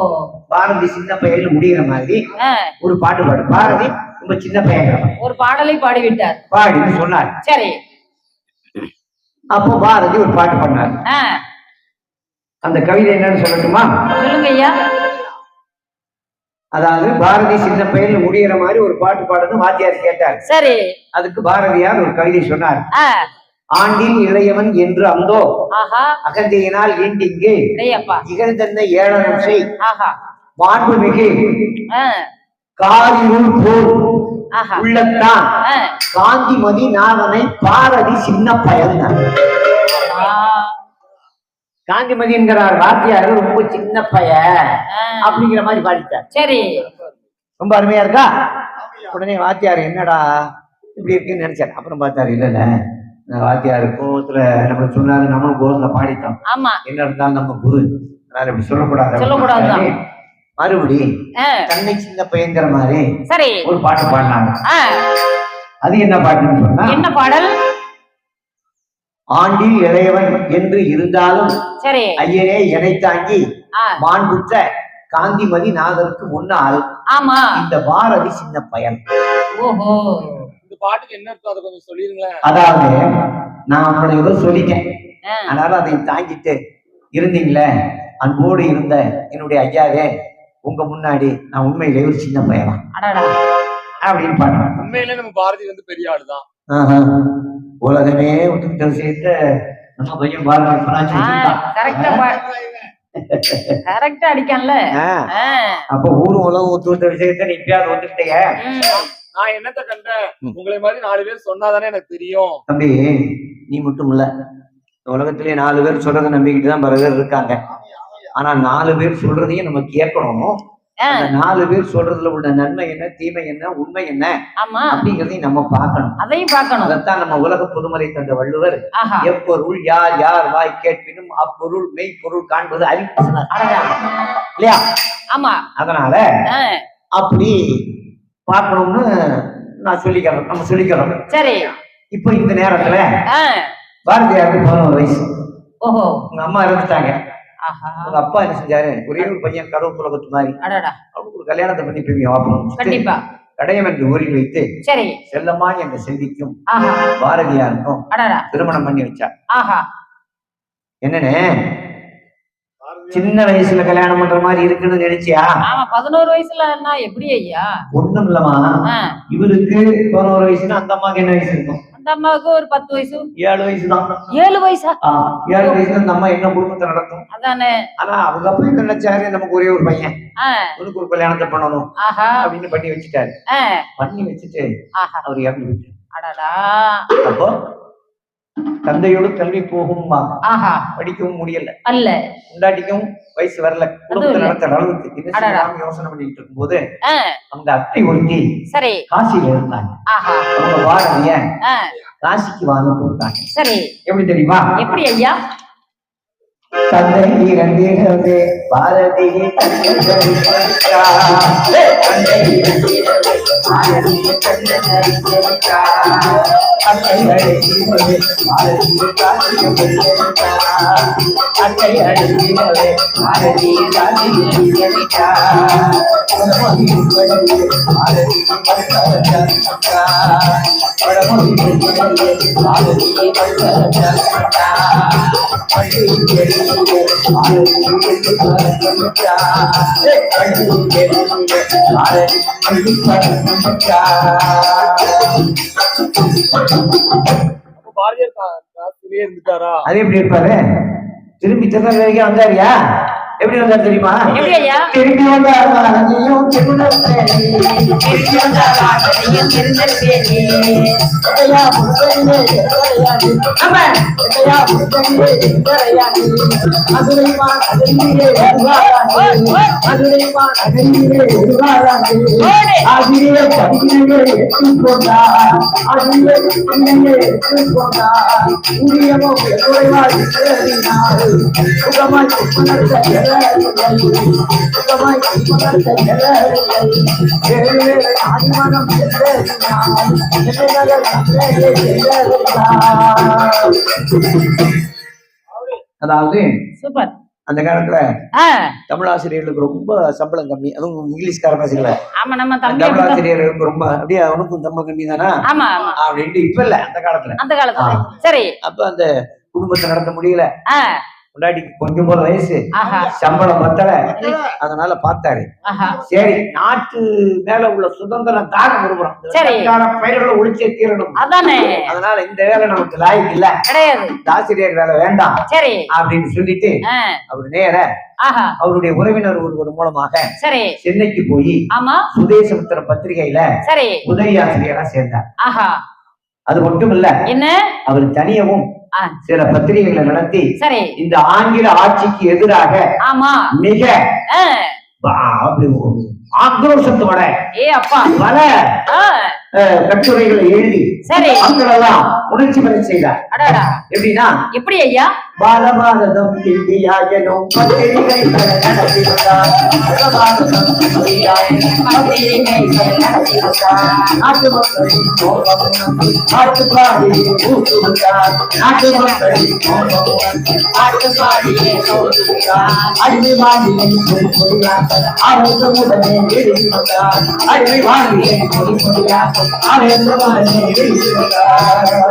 பாரதி சின்ன பையன் முடிகிற மாதிரி ஆ, ஒரு பாட்டு பாடு. பாரதி ரொம்ப சின்ன பையன் ஒரு பாடலை பாடிவிட்டார் பாடின்னு சொன்னார். சரி அப்போ பாரதி ஒரு பாட்டு பண்ணார். ஆ, அந்த கவிதை என்னன்னு சொல்லட்டுமா? சொல்லுங்க ஐயா அதாவது பாரதி சின்ன பையன் முடியிற மாதிரி ஒரு பாட்டு பாடுன்னு வாத்தியார் கேட்டார். சரி. அதுக்கு பாரதியார் ஒரு கவிதை சொன்னார். ஆ. ஆண்டில் இளையவன் என்று அந்தோ ஆஹா. அகந்தையினால் ஈண்டிங்கு ஐயப்பா. இகழ்ந்தன்னை ஏளனம் செய் ஆஹா. மாண்புமிகு ஆ. காரிருள் போல் ஆஹா. உள்ளத்தான் ஆ. காந்திமதி நாதனை பாரதி சின்ன பயன். ஆ. காந்திமதி என்கிறார் வாத்தியார் ரொம்ப சின்ன பைய அப்படிங்கிற மாதிரி பாடிட்டார். சரி. ரொம்ப அருமையா இருக்கா? உடனே வாத்தியார் என்னடா இப்படி இருக்குன்னு நினைச்சார். அப்புறம் பார்த்தாரு, இல்ல வாத்தியார் கோவத்துல நம்ம சொன்னாரு, நம்மளும் கோவத்துல பாடிட்டோம். ஆமா. என்ன இருந்தாலும் நம்ம குரு, அதனால இப்படி சொல்லக்கூடாது. சொல்லக்கூடாது. மறுபடி தன்னை சின்ன பையங்கிற மாதிரி சரி ஒரு பாட்டு பாடினாங்க. அது என்ன பாட்டுன்னு சொன்னா, என்ன பாடல்? ஆண்டில் இளையவன் என்று இருந்தாலும் சரி ஐயனே எனை தாங்கி மாண்புற்ற காந்திமதி நாதருக்கு முன்னால் ஆமா இந்த பாரதி சின்ன பயன். ஓஹோ. இந்த பாட்டுக்கு என்ன அர்த்தம், அதை கொஞ்சம் சொல்லிருங்களேன். அதாவது நான் உங்களை ஏதோ சொல்லிட்டேன், அதனால அதை தாங்கிட்டு இருந்தீங்களே, அன்போடு இருந்த என்னுடைய ஐயாவே, உங்க முன்னாடி நான் உண்மையிலே ஒரு சின்ன பையனா அப்படின்னு பாடுறேன். உண்மையிலே நம்ம பாரதி வந்து பெரிய ஆளுதான். உலகமே ஒத்துக்கிட்ட விஷயத்த நம்ம பையன் பாரதி கரெக்டா அடிக்கல. அப்ப ஊரு உலகம் ஒத்துக்கிட்ட விஷயத்த நீ இப்பயாவது ஒத்துக்கிட்டீங்க. நான் என்னத்த கண்டேன், உங்களை மாதிரி 4 பேர் சொன்னாதானே எனக்கு தெரியும். தம்பி, நீ மட்டும் இல்ல, உலகத்திலேயே 4 பேர் சொல்றதை நம்பிக்கிட்டு தான் பல பேர் இருக்காங்க. ஆனா 4 பேர் சொல்றதையும் நம்ம கேட்கணும். அந்த 4 பேர் சொல்றதுல உள்ள நன்மை என்ன, தீமை என்ன, உண்மை என்ன அப்படிங்கறதையும் நம்ம பார்க்கணும். அதையும் பார்க்கணும். அதைத்தான் நம்ம உலக பொதுமறை தந்த வள்ளுவர், எப்பொருள் யார் யார் வாய் கேட்பினும் அப்பொருள் மெய்ப்பொருள் காண்பது அறிவு இல்லையா? ஆமா. அதனால அப்படி பார்க்கணும்னு நான் சொல்லிக்கிறோம், நம்ம சொல்லிக்கிறோம். சரி. இப்ப இந்த நேரத்துல பாரதியாருக்கு 11 வயசு. ஓஹோ. உங்க அம்மா இறந்துட்டாங்க. உங்க அப்பா என்ன செஞ்சாரு, ஒரே ஒரு பையன் கருவப்புலகத்து மாதிரி, அவனுக்கு ஒரு கல்யாணத்தை பண்ணி போய் கடையம் என்று ஊரில் வைத்து சரி செல்லம்மா என்ற செல்விக்கும் பாரதியாருக்கும் திருமணம் பண்ணி வச்சார். என்னன்னு சின்ன வயசுல கல்யாணம் பண்ற மாதிரி இருக்குன்னு நினைச்சியா? 11 வயசுல எப்படி ஐயா? ஒண்ணும் இல்லமா, இவருக்கு 11 வயசுன்னா அந்த அம்மாக்கு என்ன வயசு இருக்கும்? அந்த அம்மாவுக்கு ஒரு 10 வயசு 7 வயசுதான். 7 வயசா? 7 வயசுல அந்த அம்மா என்ன குடும்பத்தை நடத்தும்? அதானே. ஆனா அவங்க அப்பா என்ன நினைச்சாரு, நமக்கு ஒரே ஒரு பையன், உனக்கு ஒரு கல்யாணத்தை பண்ணணும் அப்படின்னு பண்ணி வச்சுட்டாரு. பண்ணி வச்சுட்டு அவர் இறந்து விட்டாரு. அப்போ தந்தையோடு கல்வி போகும்மா, படிக்கவும் முடியல, அல்ல உண்டாட்டிக்கும் வயசு வரல, குடும்பத்தை நடத்துற அளவுக்கு யோசனை பண்ணிட்டு இருக்கும் போது அந்த அத்தை ஒருத்தி காசியில இருந்தாங்க. அவங்க பாரதிய காசிக்கு வாங்க கொடுத்தாங்க. சரி. எப்படி தெரியுமா? எப்படி ஐயா? தந்தை இறந்திடவே பாரதி அது எப்படி இருப்பாரு? திரும்பி திருநெல்வேலிக்கு வந்தாரியா? எப்படி வந்தாரு தெரியுமா? திரும்பி அதாவது அந்த காலத்துல தமிழாசிரியர்களுக்கு ரொம்ப சம்பளம் கம்மி, அதுவும் இங்கிலீஷ்கார பேசுகிற தமிழாசிரியர்களுக்கு ரொம்ப அப்படியே அவனுக்கும் சம்பளம் கம்மி தானா அப்படின்ட்டு. இப்ப இல்ல, அந்த காலத்துல. சரி. அப்ப அந்த குடும்பத்தை நடத்த முடியல, முன்னாடிக்கு கொஞ்சம் போல வயசு, ஆஹா சம்பளம் பத்தல, அதனால பார்த்தாரு. ஆஹா சரி, நாட்டு மேல உள்ள சுதந்திரம் தாகம் விரும்புறோம், சரி. பயிர்களை ஒழிச்சே தீரணும், அதானே அதனால இந்த வேலை நமக்கு லாய்க்கு இல்ல, கிடையாது. இந்த ஆசிரியர் வேலை வேண்டாம் சரி அப்படின்னு சொல்லிட்டு அவர் நேர ஆஹா அவருடைய உறவினர் ஒருவர் மூலமாக சரி சென்னைக்கு போய் ஆமா சுதேசமித்திர பத்திரிகையில சரி உதவி ஆசிரியரா சேர்ந்தார். ஆஹா அது மட்டும் இல்ல, என்ன அவர் தனியவும் சில பத்திரிகைகளை நடத்தி சரி இந்த ஆங்கில ஆட்சிக்கு எதிராக ஆமா மிக அப்படி ஆக்ரோஷத்தோட அப்பா பல கட்டுரைகளை எழுதி சரி மக்களெல்லாம் உணர்ச்சி பெற செய்தார். அடடா எப்படின்னா, எப்படி ஐயா? பாலபாரதம் இந்தியா எனும் பத்திரிகைகளை நடத்தி வந்தார். நாட்டு மக்களின் நாட்டுப்பாடியை ஊக்குவித்தார். நாட்டு மக்களின் நாட்டுப்பாடியை அடிமை வாங்கியை அரசு உடனே எழுதி வந்தார். அடிமை வாங்கியை அரசு உடனே எழுதி வந்தார்.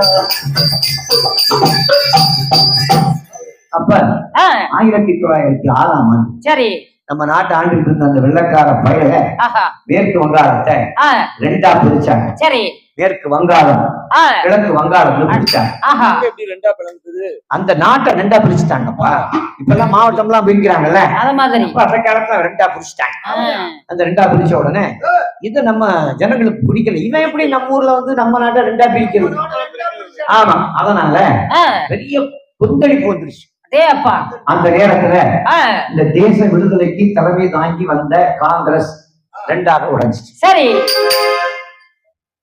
அப்ப 1906ஆம் ஆண்டு சரி நம்ம நாட்டு ஆண்டுகிட்டு இருந்த அந்த வெள்ளக்கார பயல மேற்கு வங்காளத்தை ரெண்டா பிரிச்சாங்க. சரி மேற்கு வங்காளம் கிழக்கு வங்காளம் பிரிச்சாங்க. எப்படி ரெண்டா பிளந்தது? அந்த நாட்டை ரெண்டா பிரிச்சுட்டாங்கப்பா. இப்ப எல்லாம் மாவட்டம் எல்லாம் பிரிக்கிறாங்கல்ல, அத மாதிரி அந்த காலத்துல ரெண்டா பிரிச்சுட்டாங்க. அந்த ரெண்டா பிரிச்ச உடனே இது நம்ம ஜனங்களுக்கு பிடிக்கல. இவன் எப்படி நம்ம ஊர்ல வந்து நம்ம நாட்டை ரெண்டா பிரிக்கிறது? ஆமா, அதனால பெரிய கொந்தளிப்பு வந்துருச்சு. அந்த நேரத்துல இந்த தேச விடுதலைக்கு தலைமை தாங்கி வந்த காங்கிரஸ் ரெண்டாக உடைஞ்சிச்சு. சரி,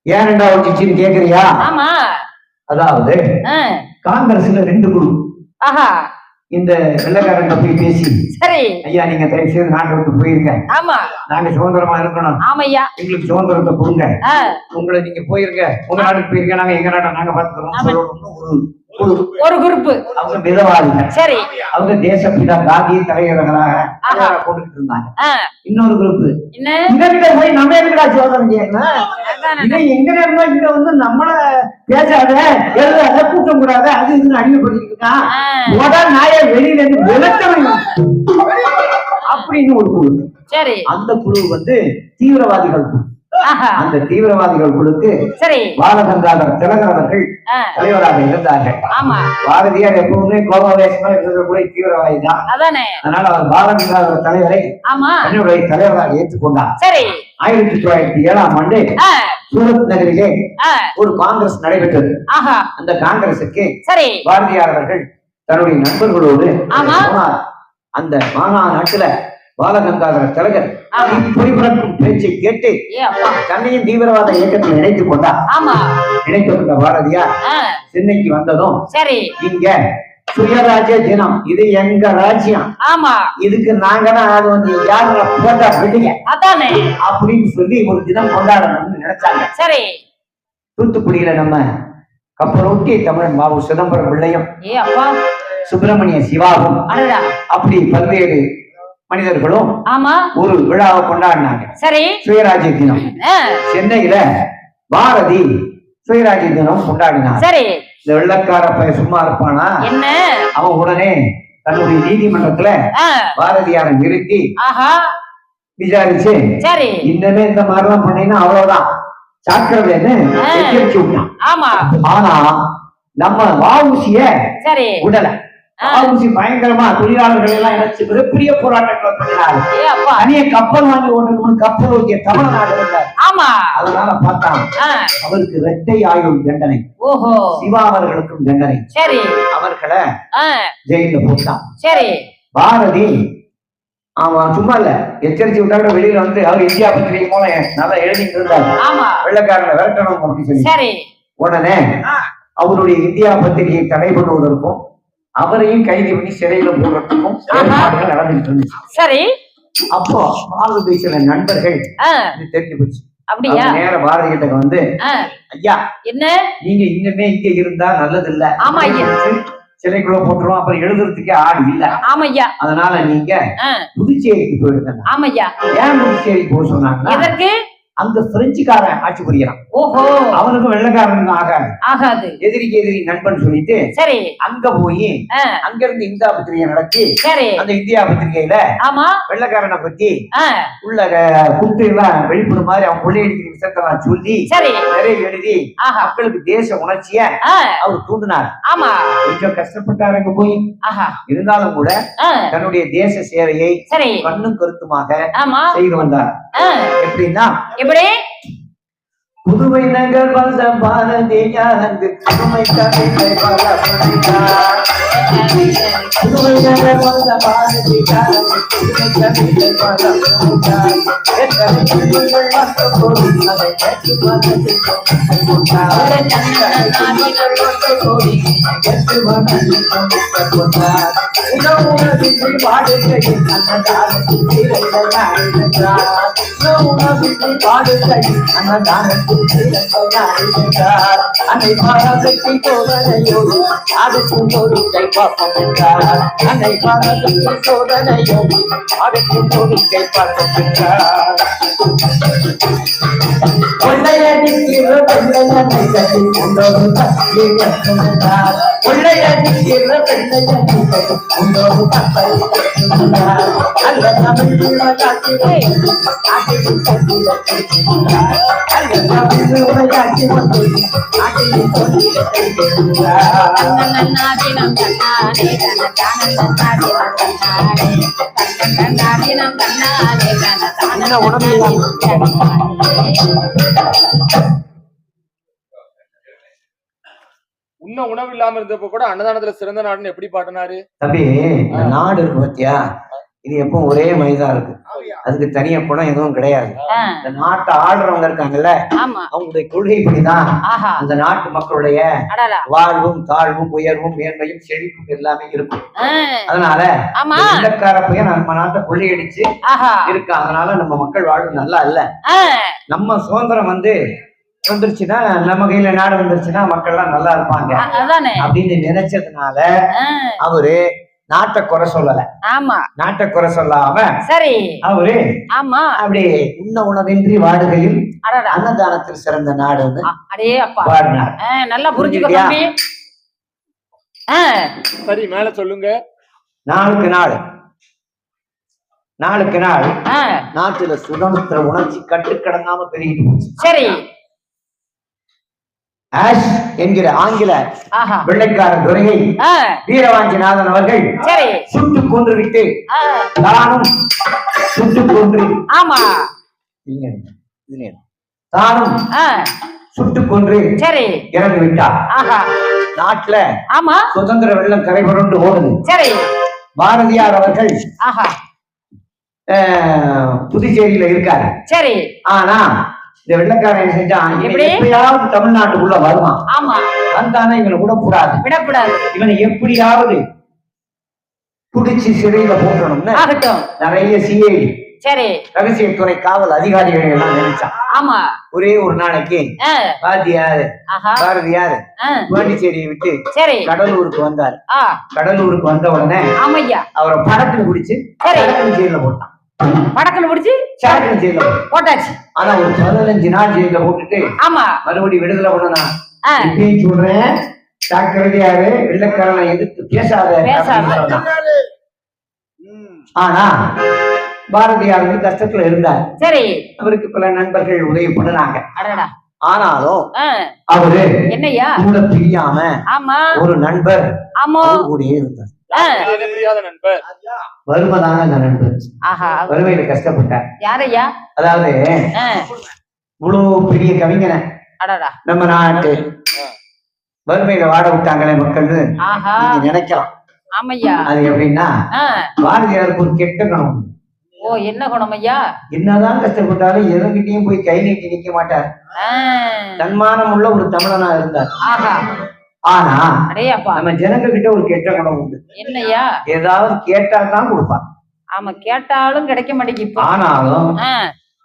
ஏன் ரெண்டா உடைஞ்சிச்சுன்னு கேக்குறியா? ஆமா, அதாவது காங்கிரஸ்ல ரெண்டு குழு. இந்த வெள்ளக்காரங்க போய் பேசி, சரி ஐயா நீங்க தயவு செய்து நாட்டை விட்டு போயிருங்க, ஆமா நாங்க சுதந்திரமா இருக்கணும், ஆமையா எங்களுக்கு சுதந்திரத்தை கொடுங்க, உங்களை நீங்க போயிருங்க, உங்க நாட்டுக்கு போயிருங்க, நாங்க எங்க நாட்டை நாங்க பாத்துக்கிறோம். ஒரு குரூப் அவங்க மிதவாதிகள். சரி, அவங்க தேசப்பிதா காந்தி தலைவர்களாக போட்டுக்கிட்டு இருந்தாங்க. இன்னொரு குரூப் இவங்கிட்ட போய் நம்ம எங்கடா சோதனை செய்யணும், இவன் எங்க இருந்தா இங்க வந்து நம்மள பேசாத எழுதாத கூட்டம் கூடாத அது இதுன்னு அடிமைப்படுத்திட்டு இருக்கான், முதல் நாய வெளியில இருந்து விளக்கணும் அப்படின்னு ஒரு குழு. சரி, அந்த குழு வந்து தீவிரவாதிகள் குழு. அந்த தீவிரவாதிகள் குழுக்கு பாலகங்காதர திலகர் அவர்கள் தலைவராக இருந்தார்கள். பாரதியார் எப்பவுமே கோபாவேசமா இருந்தது கூட தீவிரவாதி தான். அதனால அவர் பாலகங்காதர தலைவரை தன்னுடைய தலைவராக ஏற்றுக்கொண்டார். 1907ஆம் ஆண்டு சூரத் நகரிலே ஒரு காங்கிரஸ் நடைபெற்றது. அந்த காங்கிரசுக்கு பாரதியார் அவர்கள் தன்னுடைய நண்பர்களோடு போனார். அந்த மாநாட்டுல பாலகங்காதர திலகர் பொறிபுறக்கும் பேச்சை கேட்டு தன்னையும் தீவிரவாத இயக்கத்தில் இணைத்துக் கொண்டார். இணைத்துக் கொண்ட பாரதியார் சென்னைக்கு வந்ததும் இங்க சுயராஜ்ய தினம், இது எங்க ராஜ்யம், இதுக்கு நாங்க தான் யாரு போட்டா விடுங்க அப்படின்னு சொல்லி ஒரு தினம் கொண்டாடணும்னு நினைச்சாங்க. சரி, தூத்துக்குடியில நம்ம கப்பலோட்டிய தமிழன் பாபு சிதம்பரம் பிள்ளையும் சுப்பிரமணிய சிவாவும் அப்படி பல்வேறு மனிதர்களும் ஒரு விழாவை கொண்டாடினாங்க. சரி, சுயராஜ்ய தினம். சென்னையில பாரதி சுயராஜ்ய தினம் கொண்டாடினார். சரி, இந்த வெள்ளக்கார பையன் சும்மா இருப்பானா? என்ன, அவன் உடனே தன்னுடைய நீதிமன்றத்துல பாரதியாரை நிறுத்தி விசாரிச்சு, சரி இன்னமே இந்த மாதிரி எல்லாம் பண்ணீங்கன்னா அவ்வளவுதான் சாக்கிரதைன்னு எச்சரிச்சு விட்டான். ஆனா நம்ம வஉசிய விடல. வஉசி பயங்கரமா தொழிலாளர்கள் எல்லாம் இணைச்சு மிகப்பெரிய போராட்டங்களை பண்ணினாரு. தனிய கப்பல் வாங்கி ஓட்டணும்னு கப்பல் ஓட்டிய தமிழ்நாடு இருந்தார். அதனால பார்த்தான் அவருக்கு இரட்டை ஆயுள் தண்டனை, சிவா அவர்களுக்கும் தண்டனை. சரி, அவர்களை ஜெயில போட்டான். சரி, பாரதி அவன் சும்மா இல்ல எச்சரிச்சு விட்டாங்க. வெளியில வந்து அவர் இந்தியா பத்திரிகை மூலம் நல்லா எழுதிட்டு இருந்தாரு, வெள்ளக்காரனை விரட்டணும் அப்படின்னு சொல்லி. சரி, உடனே அவருடைய இந்தியா பத்திரிகையை தடை பண்ணுவதற்கும் அவரையும் கைது பண்ணி சிறையில போடுறதுக்கும் ஏற்பாடுகள் நடந்துட்டு இருந்துச்சு. சரி, அப்போ பாரதி சில நண்பர்கள் தெரிஞ்சு போச்சு. அப்படியா? நேர பாரதி கிட்ட வந்து, ஐயா என்ன நீங்க இன்னுமே இங்க இருந்தா நல்லது இல்ல, சிறைக்குள்ள போட்டுருவோம், அப்புறம் எழுதுறதுக்கே ஆள் இல்ல. ஆமையா, அதனால நீங்க புதுச்சேரிக்கு போயிருங்க. ஆமையா, ஏன் புதுச்சேரிக்கு போக சொன்னாங்க? அங்க பிரெஞ்சுக்காரன் ஆட்சி புரிகிறான். ஓஹோ. அவனுக்கும் வெள்ளைக்காரனுக்கும் ஆகாது. ஆகாது. எதிரிக்கு எதிரி நண்பன் சொல்லிட்டு சரி. அங்க போய் அங்க இருந்து இந்தியா பத்திரிகை நடத்தி சரி. அந்த இந்தியா பத்திரிகையில ஆமா வெள்ளைக்காரனை பத்தி ஆ, உள்ள குட்டு எல்லாம் வெளிப்படும் மாதிரி அவன் கொள்ளையடிக்கிற விஷயத்தெல்லாம் சொல்லி சரி. நிறைய எழுதி ஆஹா. மக்களுக்கு தேச உணர்ச்சிய ஆ, அவர் தூண்டினார். ஆமா. கொஞ்சம் கஷ்டப்பட்டார் அங்க போய். ஆஹா. இருந்தாலும் கூட ஆ, தன்னுடைய தேச சேவையை சரி. கண்ணும் கருத்துமாக ஆமா. செய்து வந்தார். ஆ, எப்படின்னா எப்படி? புதுவை நகர் வந்த பாரதியானது புதுமை தமிழை பல புரிந்தார். புதுவை நகர் வந்த பாரதியானது புதுமை தமிழை பல புரிந்தார். எத்தனை புள்ளிகள் வந்த போது அதை கேட்டு மனதில் கொண்டார். எத்தனை புள்ளிகள் வந்த போது கேட்டு மனதில் கொண்டார். உணவுணவின்றி வாடுகையில் அன்னதானத்தில் சீரர்கள் நாடுகின்றார். உணவுணவின்றி வாடுகையில் அன்னதானத்தில் அன்னை பாரதத்தை சோதனையோடு அதற்கும் தொழிலை பார்ப்போம் என்றார். அன்னை பாரதத்தை சோதனையோடு அதற்கும் தொழிலை பார்ப்போம் என்றார். கொள்ளையடிக்கிற வெள்ளையனை கட்டி கொண்டோடு தப்பி வைக்கின்றார். கொள்ளையடிக்கிற வெள்ளையனை கட்டி கொண்டோடு தப்பை வைக்கின்றார். அந்த தமிழ் விளையாட்டு நாட்டில் கொண்டு வைக்கின்றார். அந்த தமிழ் விளையாட்டு வந்து நாட்டில் கொண்டு வைக்கின்றார். தன்னன்னாதினம் தன்னானே தனதானம் தன்னாதினம் தன்னானே தனதானம் உணவு உண்ண உணவு இல்லாம இருந்தப்ப கூட அன்னதானத்துல சிறந்த நாடுன்னு எப்படி பாட்டினாரு? தம்பி, இந்த நாடு இருக்கு பாத்தியா, இது எப்பவும் ஒரே மாதிரிதான் இருக்கு. அதுக்கு தனியா குணம் எதுவும் கிடையாது. இந்த நாட்டை ஆடுறவங்க இருக்காங்கல்ல, ஆமா. அவங்களுடைய கொள்கைப்படிதான் ஆஹா. அந்த நாட்டு மக்களுடைய அடடா. வாழ்வும் தாழ்வும் உயர்வும் மேன்மையும் செழிப்பும் எல்லாமே இருக்கும். ஆ, அதனால ஆமா. வெள்ளக்கார பையன் நம்ம நாட்டை கொள்ளையடிச்சு ஆஹா. இருக்கா. அதனால நம்ம மக்கள் வாழ்வு நல்லா இல்ல. ஆ, நம்ம சுதந்திரம் வந்துருச்சுன்னா, நம்ம கையில நாடு வந்துருச்சுன்னா மக்கள் எல்லாம் நல்லா இருப்பாங்க அதானே அப்படின்னு நினைச்சதுனால ஆ, அவரு நாட்டை குறை சொல்லல. ஆமா. நாட்டை குறை சொல்லாம சரி. அவரு ஆமா. அப்படி உண்ண உணவின்றி வாடுகையில் அடடா. அன்னதானத்தில் சிறந்த நாடுன்னு அடே அப்பா. பாடினார். நல்லா புரிஞ்சுக்க தம்பி. சரி, மேல சொல்லுங்க. நாளுக்கு நாள் நாளுக்கு நாள் ஆ, நாட்டுல சுதந்திர உணர்ச்சி கட்டுக்கடங்காம பெருகிட்டு போச்சு. சரி. ஆஷ் என்கிற ஆங்கில ஆஹா. வெள்ளைக்கார துரையை ஆ, வீரவாஞ்சிநாதன் அவர்கள் சரி. சுட்டு கொன்று விட்டு ஆ, தானும் சுட்டு கொன்று ஆமா. தானும் ஆ, சுட்டு கொன்று சரி. இறந்து விட்டார். ஆஹா. நாட்டுல ஆமா. சுதந்திர வெள்ளம் கரை புரண்டு ஓடுது. சரி. பாரதியார் அவர்கள் ஆஹா. புதுச்சேரியில இருக்காரு. சரி. ஆனா இந்த வெள்ளக்காரன் செஞ்சான், எப்படி? எப்படியாவது தமிழ்நாட்டுக்குள்ள வருவான். ஆமா. வந்தானா இவனை விடக்கூடாது. விடக்கூடாது. இவனை எப்படியாவது புடிச்சு சிறையில போட்டணும்னு ஆகட்டும். நிறைய சிஐடி சரி. ரகசியத்துறை காவல் அதிகாரிகளை எல்லாம் நினைச்சான். ஆமா. ஒரே ஒரு நாளைக்கு ஆ, ஆஹா. பாரதியார் ஆ, பாண்டிச்சேரியை விட்டு சரி. கடலூருக்கு வந்தார். ஆ, கடலூருக்கு வந்த உடனே ஆமையா. அவரை படக்குன்னு பிடிச்சு சரி. ஜெயில போட்டான். படக்குன்னு பிடிச்சி சரக்குன்னு ஜெயில போட்டாச்சு. ஆனா ஒரு 15 நாள் ஜெயில போட்டுட்டு ஆமா. மறுபடியும் விடுதலை பண்ணனா. ஆ, இப்பயும் சொல்றேன், ஜாக்கிரதையாரு, வெள்ளைக்காரனை எதிர்த்து பேசாத அப்படின்னு சொன்னான். ஆனா பாரதியார் கஷ்டத்துல இருந்தார். சரி. அவருக்கு பல நண்பர்கள் உதவி பண்ணுனாங்க. அடடா. ஆனாலும் ஆ, அவரு என்னய்யா? கூட பிரியாம ஆமா. ஒரு நண்பர் ஆமா. கூடயே இருந்தார். ஆ, முடியாத நண்பர். வறுமைதாங்க அந்த நண்பர். ஆஹா. வறுமையில கஷ்டப்பட்டார். யாரையா? அதாவது ஆ, இவ்வளவு பெரிய கவிஞனை அடடா. நம்ம நாட்டு வறுமையில வாட விட்டாங்களே மக்கள்னு ஆஹா. நீங்க நினைக்கலாம். ஆமையா. அது எப்படின்னா, ஆ, பாரதியாருக்கு ஒரு கெட்ட குணம். ஓ, என்ன குணம் ஐயா? என்னதான் கஷ்டப்பட்டாலும் எதங்கிட்டையும் போய் கை நீட்டி நிக்க மாட்டார். ஆ, தன்மானம் உள்ள ஒரு தமிழனா இருந்தார். ஆஹா. ஆனா அடேயப்பா. நம்ம ஜனங்க கிட்ட ஒரு கெட்ட குணம் உண்டு. என்னய்யா? ஏதாவது கேட்டா தான் கொடுப்பார். ஆமா, கேட்டாலும் கிடைக்க மாட்டேங்குது இப்ப. ஆனாலும் ஆ,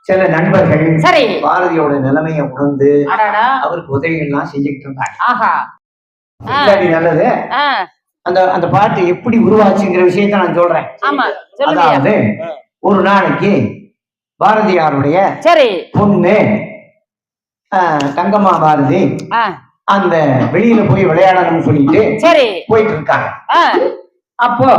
சில நண்பர்கள் சரி. பாரதியோட நிலைமையை உணர்ந்து அடடா. அவருக்கு உதவிகள்லாம் செஞ்சுக்கிட்டு இருந்தாங்க. ஆஹா. ஆ, இல்லாட்டி நல்லது. ஆ, அந்த அந்த பாட்டு எப்படி உருவாச்சுங்கிற விஷயத்த நான் சொல்றேன். ஆமா, சொல்லுங்க. அதாவது ஒரு நாளைக்கு பாரதியாருடைய சரி பொண்ணு தங்கம்மா பாரதி ஆ அந்த வெளியில போய் விளையாடணும்னு சொல்லிட்டு சரி போயிட்டு இருக்காங்க. ஆ அப்போ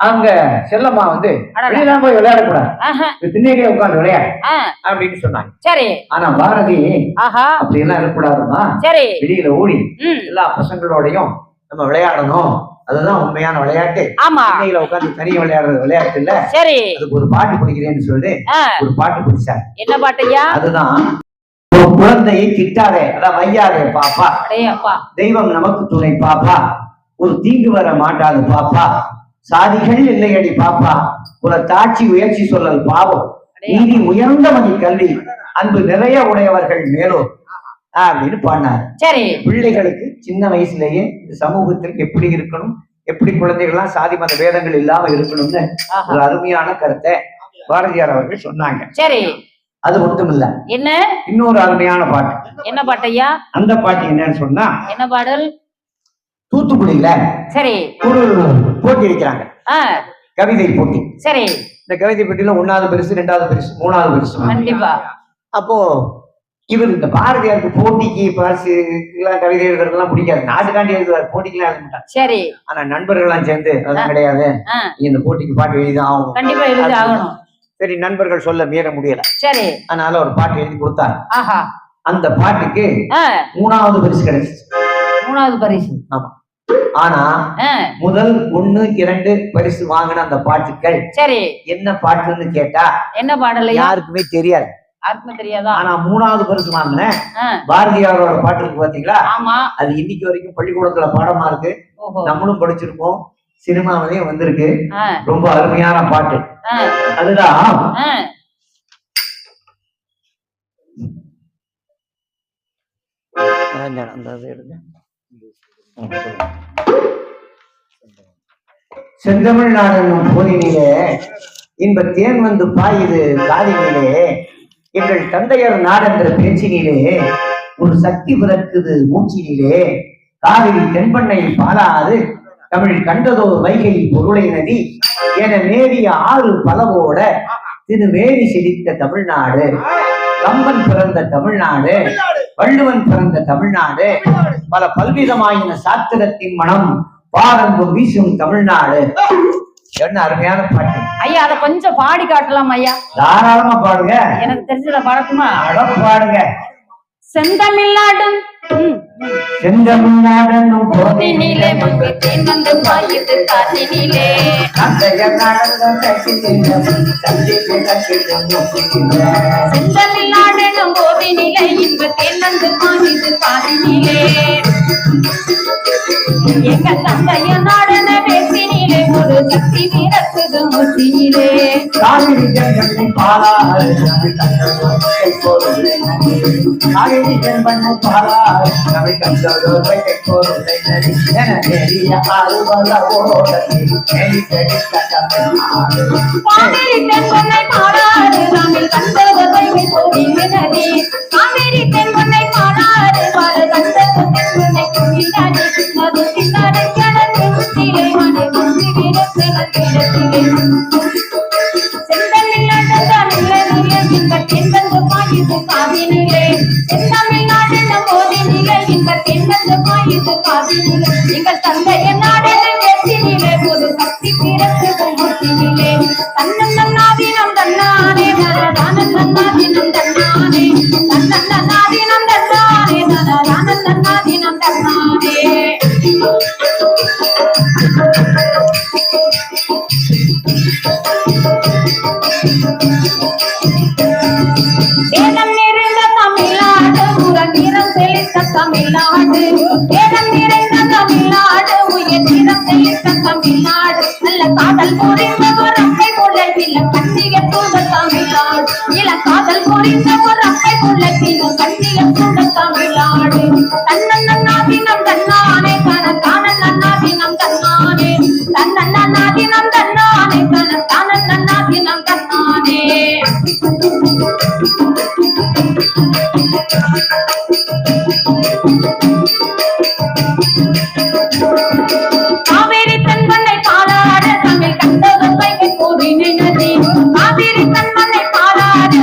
அங்க செல்லம்மா வந்து அடடா. வெளியில போய் விளையாடக்கூடாது, ஆஹா திண்ணையிலே உட்கார்ந்து விளையாடு ஆ அப்படின்னு சொன்னாங்க. சரி ஆனா பாரதி ஆஹா அப்படி எல்லாம் இருக்கக்கூடாதுமா, சரி வெளியில ஓடி ம் எல்லா பசங்களோடையும் நம்ம விளையாடணும், அதுதான் உண்மையான விளையாட்டு. ஆமா திண்ணையில உட்கார்ந்து தனியா விளையாடுறது விளையாட்டு இல்ல. சரி அதுக்கு ஒரு பாட்டு பிடிக்கிறேன்னு சொல்லி ஆ ஒரு பாட்டு பிடிச்சார். என்ன பாட்டையா அதுதான் ஒரு குழந்தையை திட்டாதே, அதான் வையாதே பாப்பா, அடே அப்பா தெய்வம் நமக்கு துணை பாப்பா, ஒரு தீங்கு வர மாட்டாது பாப்பா, சாதிகள் இல்லையடி பாப்பா, ஒரு தாட்சி உயர்ச்சி சொல்லல் பாவம், நீதி உயர்ந்த மணி கல்வி, அன்பு நிறைய உடையவர்கள் மேலோ அப்படின்னு பாடினார். சரி பிள்ளைகளுக்கு சின்ன வயசுலயே இந்த சமூகத்திற்கு எப்படி இருக்கணும், எப்படி குழந்தைகள்லாம் சாதி மத வேதங்கள் இல்லாம இருக்கணும்னு ஒரு அருமையான கருத்தை பாரதியார் அவர்கள் சொன்னாங்க. சரி அது மட்டும் இல்ல, என்ன இன்னொரு அருமையான பாட்டு. என்ன பாட்டையா அந்த பாட்டு என்னன்னு சொன்னா, என்ன பாடல் தூத்துக்குடியில சரி ஒரு போட்டி வைக்கிறாங்க, ஆ கவிதை போட்டி. சரி இந்த கவிதை போட்டியில 1வது பரிசு, 2வது பரிசு, 3வது பரிசு. கண்டிப்பா அப்போ இவர் இந்த பாரதியாருக்கு போட்டிக்கு பரிசு எல்லாம் கவிதை எழுதுறதுலாம் பிடிக்காது, நாட்டுக்காண்டி எழுதுவார், போட்டிக்கெல்லாம் எழுத மாட்டார். சரி ஆனா நண்பர்கள் எல்லாம் சேர்ந்து அதெல்லாம் கிடையாது, ஆ நீ இந்த போட்டிக்கு பாட்டு எழுதிதான் ஆகணும். கண்டிப்பா எழுதி ஆகணும். சரி, நண்பர்கள் சொல்ல மீற முடியல, சரி அதனால ஒரு பாட்டு எழுதி கொடுத்தார். ஆஹா அந்த பாட்டுக்கு ஆ 3வது பரிசு கிடைச்சிச்சு. 3வது பரிசு ஆமா. ஆனா ஆ முதல் 1, 2 பரிசு வாங்கின அந்த பாட்டுக்கள் சரி என்ன பாட்டுன்னு கேட்டா என்ன பாடலையா யாருக்குமே தெரியாது. யாருக்குமே தெரியாதா? ஆனா 3வது பரிசு வாங்கின ஆ பாரதியாரோட பாட்டு இருக்கு பாத்தீங்களா, ஆமா அது இன்னைக்கு வரைக்கும் பள்ளிக்கூடத்துல பாடமா இருக்கு, ஓஹோ நம்மளும் படிச்சிருக்கோம், சினிமாவிலையும் வந்திருக்கு. ஆ ரொம்ப அருமையான பாட்டு. ஆ அதுதான் ஆ செந்தமிழ்நாடு என்னும் போதினிலே இன்ப தேன் வந்து பாயுது காதினிலே, எங்கள் தந்தையர் நாடென்ற பேச்சினிலே ஒரு சக்தி பிறக்குது மூச்சினிலே, காவிரி தென்பண்ணை பாலாறு தமிழ் கண்டதோர் வைகை பொருளை நதி என மேவிய ஆறு பலவோட திருவேரி செழித்த தமிழ்நாடு, கம்பன் பிறந்த தமிழ்நாடு, வள்ளுவன் பிறந்த தமிழ்நாடு, பல பல்விதமாயின சாத்திரத்தின் மனம் பாரம்பம் வீசும் தமிழ்நாடு. என்ன அருமையான பாட்டு ஐயா, அத கொஞ்சம் பாடி காட்டலாம் ஐயா. தாராளமா பாடுங்க, எனக்கு தெரிஞ்சத பாடட்டுமா? பாடுங்க. செந்தமிழ்நாடும் செந்தமிழ்நாடனும் போதினிலே மங்கு தேன் வந்து பாயுது காதினிலே, செந்தமிழ்நாடனும் போதினிலே இன்ப தேன் வந்து பாயுது காதினிலே, எங்க தந்தைய நாடன பேசினிலே ஒரு சக்தி வீரத்துது மூச்சினிலே, காவிரி தென்பண்ணை பாலாறு தமிழ் தென்பண்ணை பாலாறு தமிழ் கண்டதோர் வைகை பொருளை நதி என நெறிய ஆறு பலவோட காவிரி தென்பண்ணை பாலாறு தமிழ் கண்டதோர் வைகை பொருளை நதி, காவிரி தென்பண்ணை பாலாறு பல கண்டதோர் தென்பண்ணை பொருளை நதி, மது சிந்தாரை கிணறு முத்திலே மனை முந்தி விரத்து நல்கிடத்திலே, செந்தமிழ்நாடு தமிழனிலே இந்த தென்பந்து பாயுது காதினிலே, செந்தமிழ்நாடு நம் போதினிலே இந்த தென்பந்து பாயுது காதினிலே, எங்கள் தந்தைய நாடென பேசினிலே ஒரு சக்தி பிறக்குது மூச்சினிலே, தன்னன் நன்னாதினம் தன்னானே நரதானன் நன்னாதினம் தன்னானே, தன்னன் நன்னாதினம் தன்னானே நரதானன் நன்னாதினம் தன்னானே. வேதம் நிறைந்த தமிழ்நாடு உரன் நிறம் செழித்த தமிழ்நாடு, வேதம் நிறைந்த தமிழ்நாடு உயர் நிறம் செழித்த தமிழ்நாடு, நல்ல காதல் புரிந்த ஒரு அக்கை புள்ளத்தில் கண்ணிய சூட தமிழ்நாடு, இள காதல் புரிந்த ஒரு அக்கை புள்ளத்தில் கண்ணிய சூட தமிழ்நாடு, தன்னன் நன்னாதினம் தன்னானே தனக்கான நன்னாதினம் தன்னானே, தன்னன் நன்னாதினம் தன்னானே தனக்கான நன்னாதினம் தன்னானே. காவேரி தென்பண்ணை பாலாறு தமிழ் கண்டதோர் வைகை பொருளை நதி, காவேரி தென்பண்ணை பாலாறு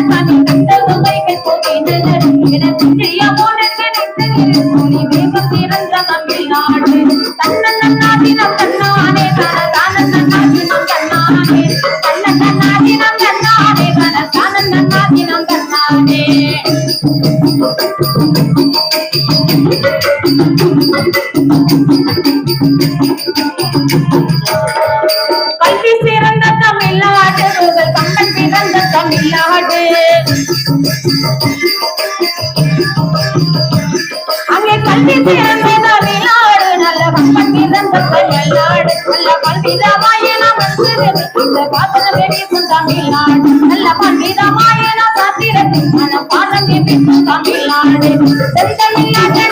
தினம் தன்னானே தான நன்னா தினம் தன்னானே தன்னா தினம் தன்னானே தான நன்னா தினம் தன்னானே கல்வி சிறந்த தமிழ்நாடு கம்பன் பிறந்த தமிழ்நாடு அங்கே கல்வி சிறந்த தமிழ்நாடு நல்ல கம்பன் பிறந்த தமிழ்நாடு நல்ல பண்டிதமாயன இந்த பாத்திரமே பேசும் தமிழ்நாடு நல்ல பண்டிதமாயன சாத்திரத்தின் மன பாடம் பேசும் தமிழ்நாடு செந்தமிழ்நாடு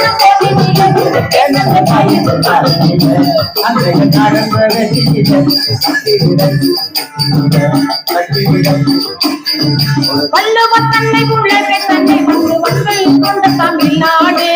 வள்ளுவ தன்னை உலகை தன்னை வள்ளுவர்கள் கொண்ட தமிழ்நாடு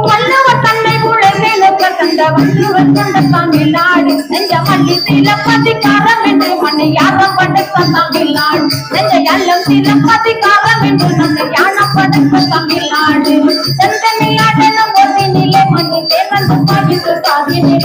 வள்ளுவ தன்னை உலகை கண்ட வள்ளுவர் கொண்ட தமிழ்நாடு நெஞ்ச மல்லி சிலப்பதிகாரம் என்று மண்ணை யாரம் படைத்த தமிழ்நாடு நெஞ்ச எல்லம் சிலப்பதிகாரம் என்று நம்மை யானம் படைத்த தமிழ்நாடு செந்தமிழ்நாடு நம் ஒன்றினிலே மண்ணை தேர்ந்து பாகித்து சாதினே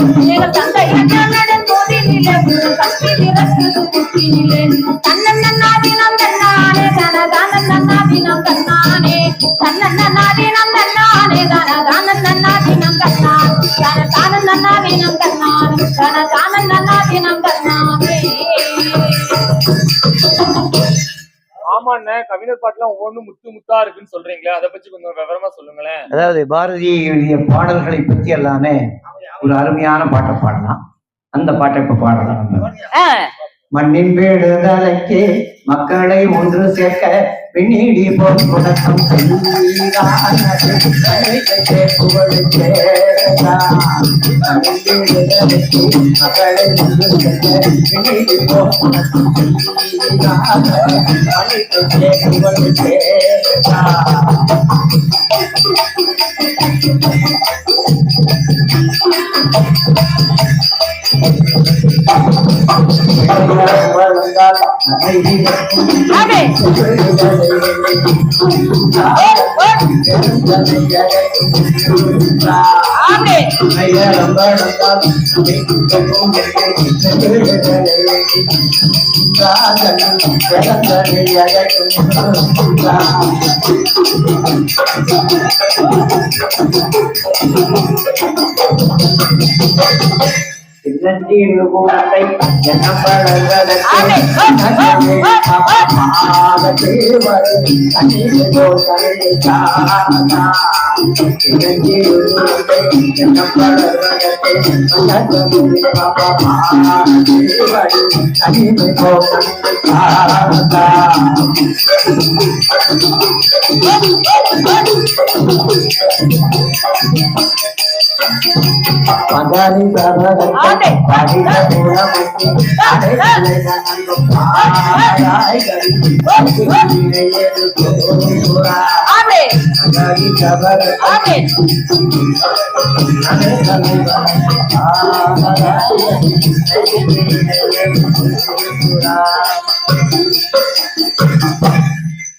தந்தை அண்ணன் போதினிலே கல்வி திறக்குது புத்தினிலே தன்னன் நன்னாதினம் தன்னானே தானன் நன்னாதினம் தன்னானே தன்னன் நன்னாதினம் தன்னானே தானன் நன்னாதினம் தன்னானே தானன் நன்னாதினம் தன்னானே தானன் நன்னாதினம் தன்னானே. ஆமாண்ணே, கவிஞர் பாட்டுலாம் ஒவ்வொன்றும் முத்து முத்தா இருக்குன்னு சொல்றீங்களே, அதை பத்தி கொஞ்சம் விவரமா சொல்லுங்களேன். அதாவது பாரதி எழுதிய பாடல்களை பற்றி எல்லாமே ஒரு அருமையான பாட்டை பாடலாம். அந்த பாட்டை இப்ப பாடலாம். மண்ணின் விடுதலைக்கு மக்களை ஒன்று சேர்க்க பின்னீடி போல் முடக்கம் மக்களை ஒன்று சேர்க்க பின்னீடி போல்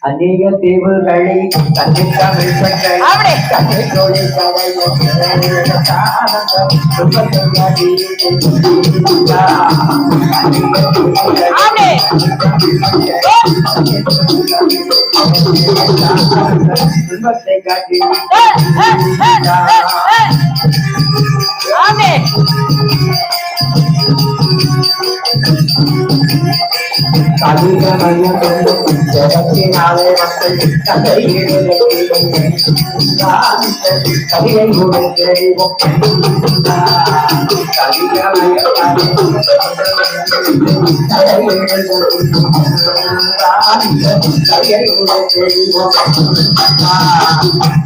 அநேக தீவுகளை தமிழ் காட்டி ஜகத்தினாலே மக்கள் கவிதை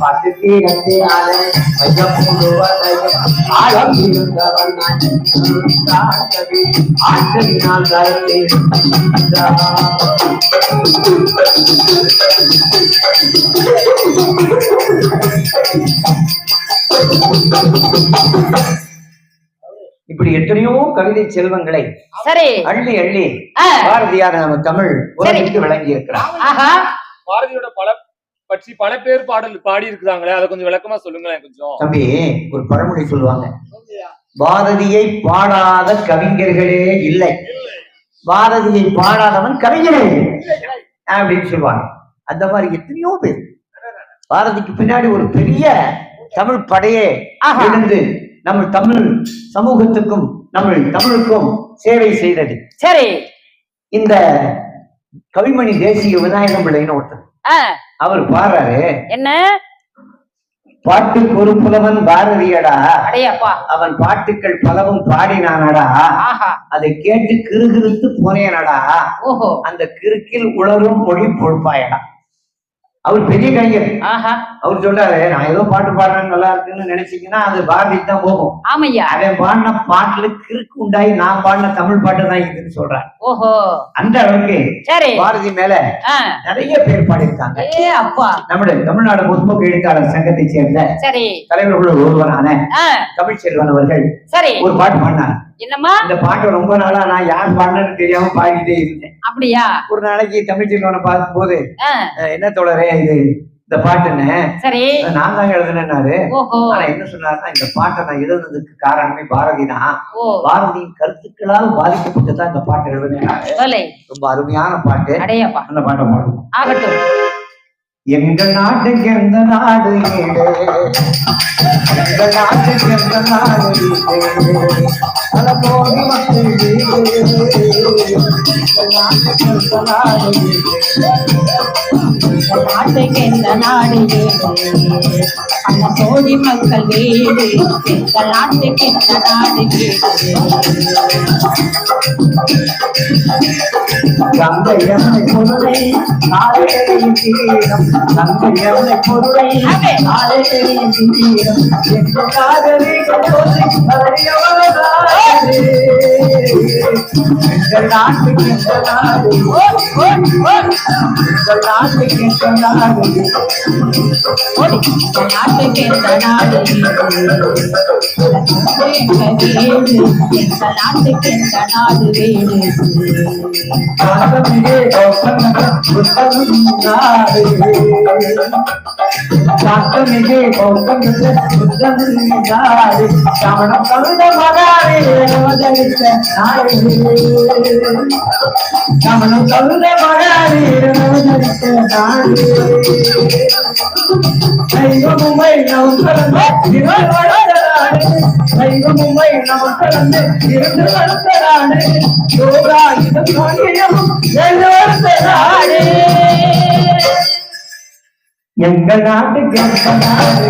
பட்டுத்தினாலே மையம் முழுவதையும் ஆழம் இருந்தவன் ஆற்றலினால் கருத்தை இப்படி எத்தனையோ கவிதை செல்வங்களை சரி அள்ளி அள்ளி பாரதியார் நம்ம தமிழ் உலகிற்கு விளங்கி இருக்கிறார். பாரதியோட பல பற்றி பல பேர் பாடி இருக்கிறாங்களே, அதை கொஞ்சம் விளக்கமா சொல்லுங்களேன் கொஞ்சம். தம்பி, ஒரு பழமொழி சொல்லுவாங்க, பாரதியை பாடாத கவிஞர்களே இல்லை, பாரதியை பாடாதவன் கவிஞரே இல்லை அப்படின்னு சொல்லுவாங்க. அந்த மாதிரி எத்தனையோ பேர் பாரதிக்கு பின்னாடி ஒரு பெரிய தமிழ் படையே எழுந்து நம்ம தமிழ் சமூகத்துக்கும் நம்ம தமிழுக்கும் சேவை செய்தது. சரி, இந்த கவிமணி தேசிய விநாயகம் பிள்ளைன்னு ஒருத்தர், அவர் பாடுறாரு, என்ன பாட்டுக்கு ஒரு புலவன் பாரதியடா, அடையப்பா அவன் பாட்டுக்கள் பலவும் பாடினானடா, அதை கேட்டு கிறுகிறுத்து போனேனடா, ஓஹோ அந்த கிறுக்கில் உளரும் மொழி பொறுப்பாயடா. அவர் பெரிய கவிஞர். அவர் சொல்றாரு, நான் ஏதோ பாட்டு பாடுறேன் நல்லா இருக்குன்னு நினைச்சீங்கன்னா அது பாரதிக்கு தான் போகும். ஆமையா, அவன் பாடின பாட்டுல கிறுக்கு உண்டாயி நான் பாடின தமிழ் பாட்டு தான் இதுன்னு சொல்றான். ஓஹோ, அந்த அளவுக்கு சரி பாரதி மேல நிறைய பேர் பாடியிருக்காங்க. அப்பா நம்முடைய தமிழ்நாடு முற்போக்கு எழுத்தாளர் சங்கத்தை சேர்ந்த சரி தலைவர்கள் ஒருவரான தமிழ்ச்செல்வன் அவர்கள் சரி ஒரு பாட்டு பாடினார். என்னம்மா இந்த பாட்டு ரொம்ப நாளா நான் யார் பாடினு தெரியாம பாடிக்கிட்டே இருந்தேன். அப்படியா? ஒரு நாளைக்கு தமிழ்ச்செல்வனை பார்க்கும் போது, என்ன தோழரே இது இந்த பாட்டுன்னு, சரி நான் தாங்க எழுதுனேன்னாரு. ஆனா என்ன சொன்னாருன்னா, இந்த பாட்டை நான் எழுதுனதுக்கு காரணமே பாரதி தான், பாரதியின் கருத்துக்களால் பாதிக்கப்பட்டு தான் இந்த பாட்டு எழுதுனேன். ரொம்ப அருமையான பாட்டு, அந்த பாட்டை பாடுவோம். எங்கள் நாட்டுக்கு எந்த நாடு ஏடு, எங்கள் நாட்டுக்கு எந்த நாடு ஏடு, பல கோடி மக்கள் வீடு, எங்கள் நாட்டுக்கு எந்த நாடு ஏடு, எங்கள் நாட்டுக்கு எந்த நாடு ஏடு, பல கோடி மக்கள் வீடு, எங்கள் நாட்டுக்கு எந்த நாடு ஏடு. கங்கை யமுனை பொருளை நாளையின் தீரம், கங்கை யமுனை பொருளை நாளையின் தீரம், எங்கள் காதலிகள் தோன்றி அறியவராது, எங்கள் நாட்டுக்கு எந்த நாடு, எங்கள் நாட்டுக்கு எந்த நாடு, எங்கள் நாட்டுக்கு எந்த நாடு, எங்கள் நாட்டுக்கு எந்த நாடு வேறு. காத்தமிழே நாடு, கவனம் கவித மகாரே அவதரித்த நாடு, கவனம் கவித மகாரே அவதரித்த நாடு, மும்பை நம் கலந்து வளர்ந்த நாடு, மும்பை நம் கலந்து இருந்து வளர்ந்த நாடு, யோகாயுதம் நாடு, எங்கள் நாட்டுக்கு எந்த நாடு,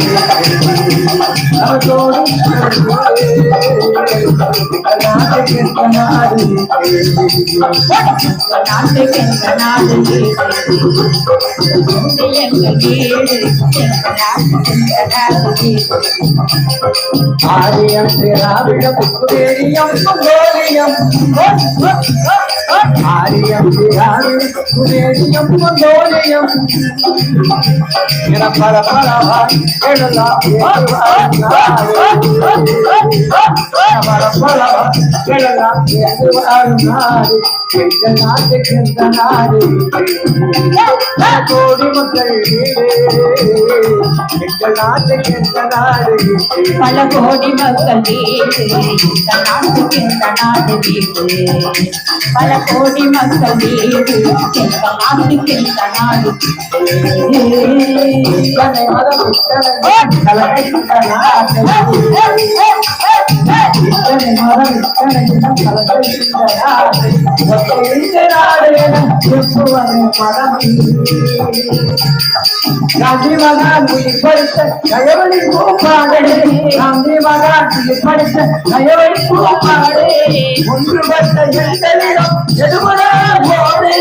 நாட்டுக்கு எந்த நாடு, நாட்டுக்கு எந்த நாடு, எங்கள் வீடு, ஆரியம் திராவிடம் குடியம் மங்கோலியம், ஆரியம் திராவிடம் குடியம் மங்கோலியம், என பல பலவாய் எழலாம் பல பலவாய் எழலாம் நாடு, எங்கள் நாட்டுக்கு எந்த நாடு, கோடி மக்கள் வீடு, எங்கள் நாட்டுக்கு எந்த நாடு, பல கோடி மக்கள் வீடு, எங்கள் நாட்டுக்கு எந்த நாடு வீடு, பல கோடி மக்கள் வீடு, எங்கள் நாட்டுக்கு எந்த நாடு. காந்தி மகான் படித்த கயவழி பூப்பாடு, காந்தி மகான் படித்த கயவழி பூப்பாடு, ஒன்றுபட்ட எந்தனிடம் எதுவரா போடு,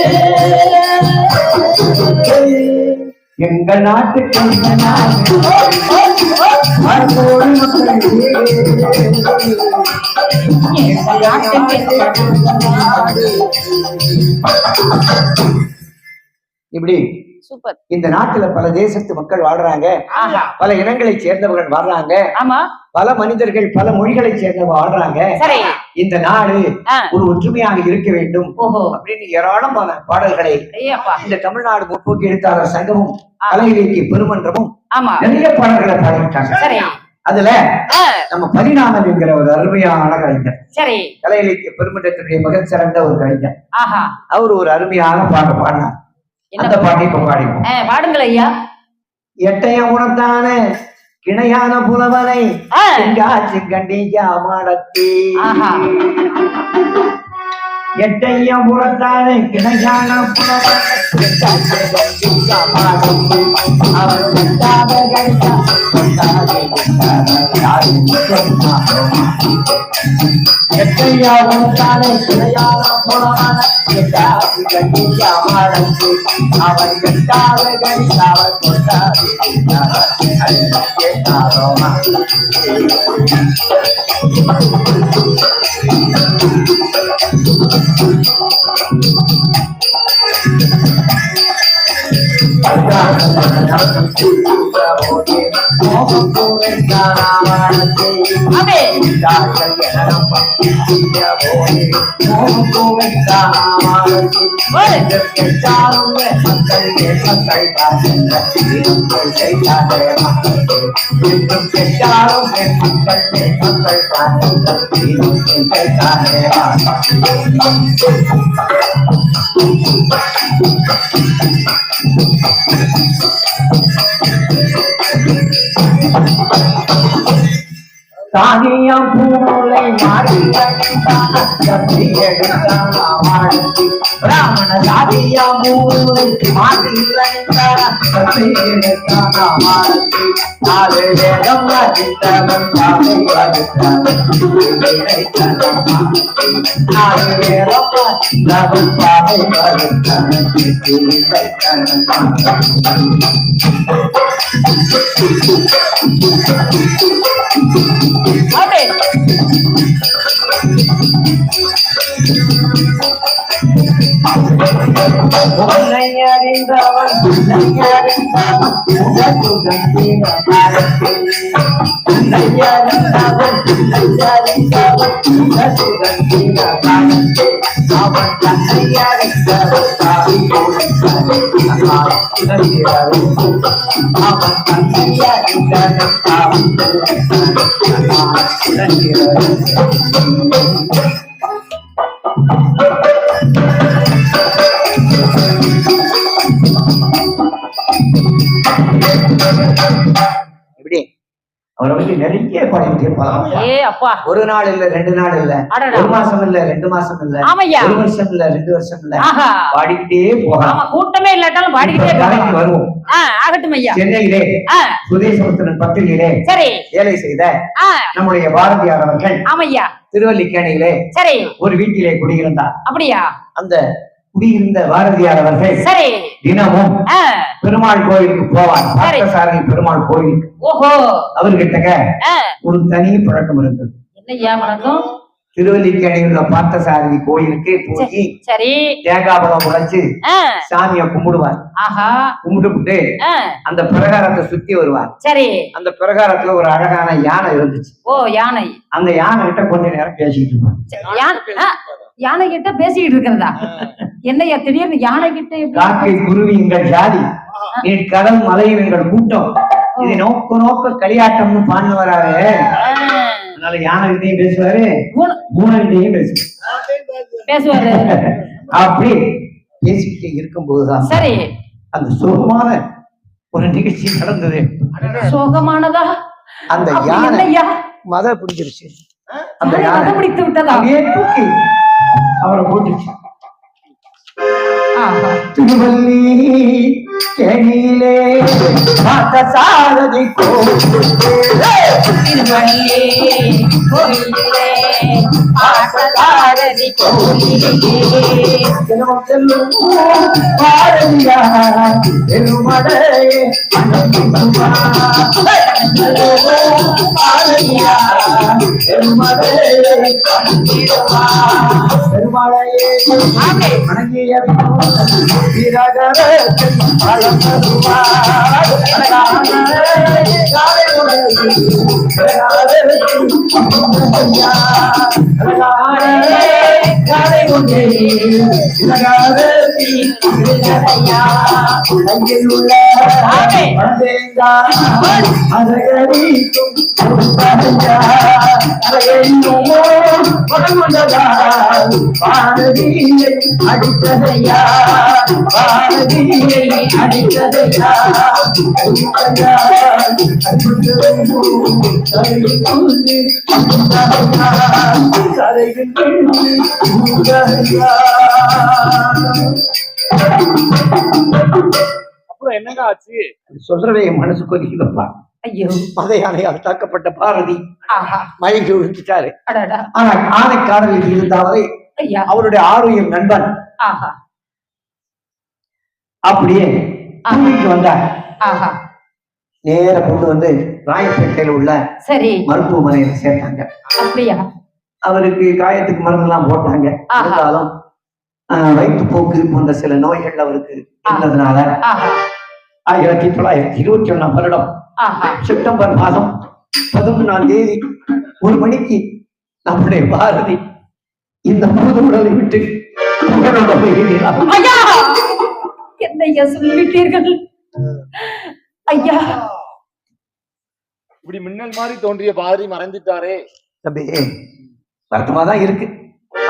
எங்கள் நாட்டுக்கு எந்த நாடு, கோடி மக்கள் இப்படி சூப்பர். இந்த நாட்டுல பல தேசத்து மக்கள் வாழ்றாங்க, ஆஹா. பல இனங்களை சேர்ந்தவர்கள் வாழ்றாங்க, ஆமா. பல மனிதர்கள் பல மொழிகளை சேர்ந்தவங்க வாழ்றாங்க. சரி. இந்த நாடு ஆ. ஒரு ஒற்றுமையாக இருக்க வேண்டும் ஓஹோ. அப்படின்னு ஏராளமான பாடல்களை ஐயப்பா. இந்த தமிழ்நாடு முற்போக்கு எழுத்தாளர் சங்கமும் கலை இலக்கிய பெருமன்றமும் ஆமா. நிறைய பாடல்களை பாடிட்டாங்க. சரி. அதுல ஆ. நம்ம பரிணாமன் என்கிற ஒரு அருமையான கலைஞர், சரி. கலை இலக்கிய பெருமன்றத்தினுடைய மிகச் சிறந்த ஒரு கலைஞர். ஆஹா. அவர் ஒரு அருமையான பாட்டு பாடினார். என்ன அந்த பாட்டை இப்ப பாடிப்போம். பாடுங்கள் ஐயா. எட்டைய உணத்தான கிணையான புலவனை ஆ. செங்காச்சு கண்டியா மாடத்தே. ஆஹா. எட்டைய புறத்தான கிணையான புலவனை செங்காச்சு கண்டியா மாடத்தே. அவன் செங்காத கடிதா கொண்டாதே யாரு எட்டையா உணத்தான கிணையான புலவனை செங்காச்சு கண்டியா மாடத்தே. அவன் செங்காத கடிதாவை கொண்டாதே சாதியம் பூலை மாறி எடுத்தாடி பிராமண சாதியா மூலை மாறி எடுத்தாடி நாலு வேதம் நாலு அவரை பத்தி நிறைய பாடிட்டே போலாம். ஒரு நாள் இல்ல, 2 நாள் இல்ல, ஒரு மாசம் இல்ல, 2 மாசம் இல்ல, ஒரு வருஷம் இல்ல, 2 வருஷம் இல்ல, பாடிக்கிட்டே போகலாம். கூட்டமே இல்லாட்டாலும் பாடிக்கிட்டே வருவோம். ஆகட்டும் ஐயா. சென்னையிலே சுதேசமுத்திரன் பத்திரிகையிலே வேலை செய்த நம்முடைய பாரதியார் அவர்கள் ஆமையா திருவல்லிக்கேணியிலே சரி ஒரு வீட்டிலே குடியிருந்தார். அப்படியா? அந்த குடியிருந்த பாரதியார் அவர்கள் சரி தினமும் பெருமாள் கோயிலுக்கு போவார். பார்த்தசாரதி பெருமாள் கோயிலுக்கு. ஓஹோ. அவர்கிட்ட ஒரு தனி பழக்கம் இருந்தது. என்னையா வணக்கம்? திருவல்லிக்கேணியில் உள்ள பார்த்தசாரதி கோயிலுக்கு போய் சரி தேங்காபலம் உடைச்சு சாமியை கும்பிடுவார். ஆஹா. கும்பிட்டு அந்த பிரகாரத்தை சுத்தி வருவார். சரி. அந்த பிரகாரத்துல ஒரு அழகான யானை இருந்துச்சு. ஓ யானை. அந்த யானை கிட்ட கொஞ்ச நேரம் பேசிட்டு இருப்பார். யானை கிட்ட பேசிக்கிட்டு இருக்கிறதா? என்னையா திடீர்னு யானை கிட்ட? காக்கை குருவி எங்கள் ஜாதி, நீ கடல் மலையும் எங்கள் கூட்டம், இது நோக்க நோக்க களியாட்டம்னு பாண்டு வராரு. அதனால யானை கிட்டையும் பேசுவாரு, பூனைகிட்டையும் பேசுவாரு. அப்படி பேசிக்கிட்டே இருக்கும் போதுதான் சரி அந்த சோகமான ஒரு நிகழ்ச்சி நடந்தது. சோகமானதா? அந்த யானை மத பிடிச்சிருச்சு. அந்த யானை பிடித்து விட்டதா? தூக்கி அவரை போட்டுச்சு. திருவல்லி கேணியிலே பார்த்தசாரதி கோயிலே, திருவல்லி கோயிலே பார்த்தசாரதி பாரதி கோயிலே செல்வம் செல்லும் பாரதியார் பெருமழையே பாரதியார் பெருமழையே பெருமழையே வணங்கிய வீரகரத்தில் பழம் தருவார் பாரதியை அடித்ததையா பாரதியை அடித்ததையா அப்புறம் என்னங்க ஆச்சு? சொல்றவே என் மனசு கொதிக்குதப்பா. ஐயோ மதையானையால் தாக்கப்பட்ட பாரதி ஆஹா மயங்கி விழுந்துட்டாரு. அடடா ஆனால் ஆனைக்காரலில் இருந்த அவரை ஐயா அவருடைய ஆரோக்கிய நண்பன் ஆஹா அப்படியே தூக்கிட்டு வந்தார். ஆஹா நேர கொண்டு வந்து ராயப்பேட்டையில உள்ள சரி மருத்துவமனையில சேர்த்தாங்க. அப்படியா அவருக்கு காயத்துக்கு மருந்தெல்லாம் போட்டாங்க. ஆஹா. இருந்தாலும் வயிற்றுப்போக்கு போன்ற சில நோய்கள் அவருக்கு இருந்ததுனால ஆஹா 1921 வருடம் ஆஹா செப்டம்பர் மாதம் 11ஆம் தேதி 1 மணிக்கு நம்முடைய பாரதி இந்த பூத உடலை விட்டு உடலோட போகிறார். ஐயா என்னையா சொல்லிவிட்டீர்கள் ஐயா இப்படி மின்னல் மாதிரி தோன்றிய பாரதி மறைந்துட்டாரே. தம்பி வருத்தமா தான் இருக்கு.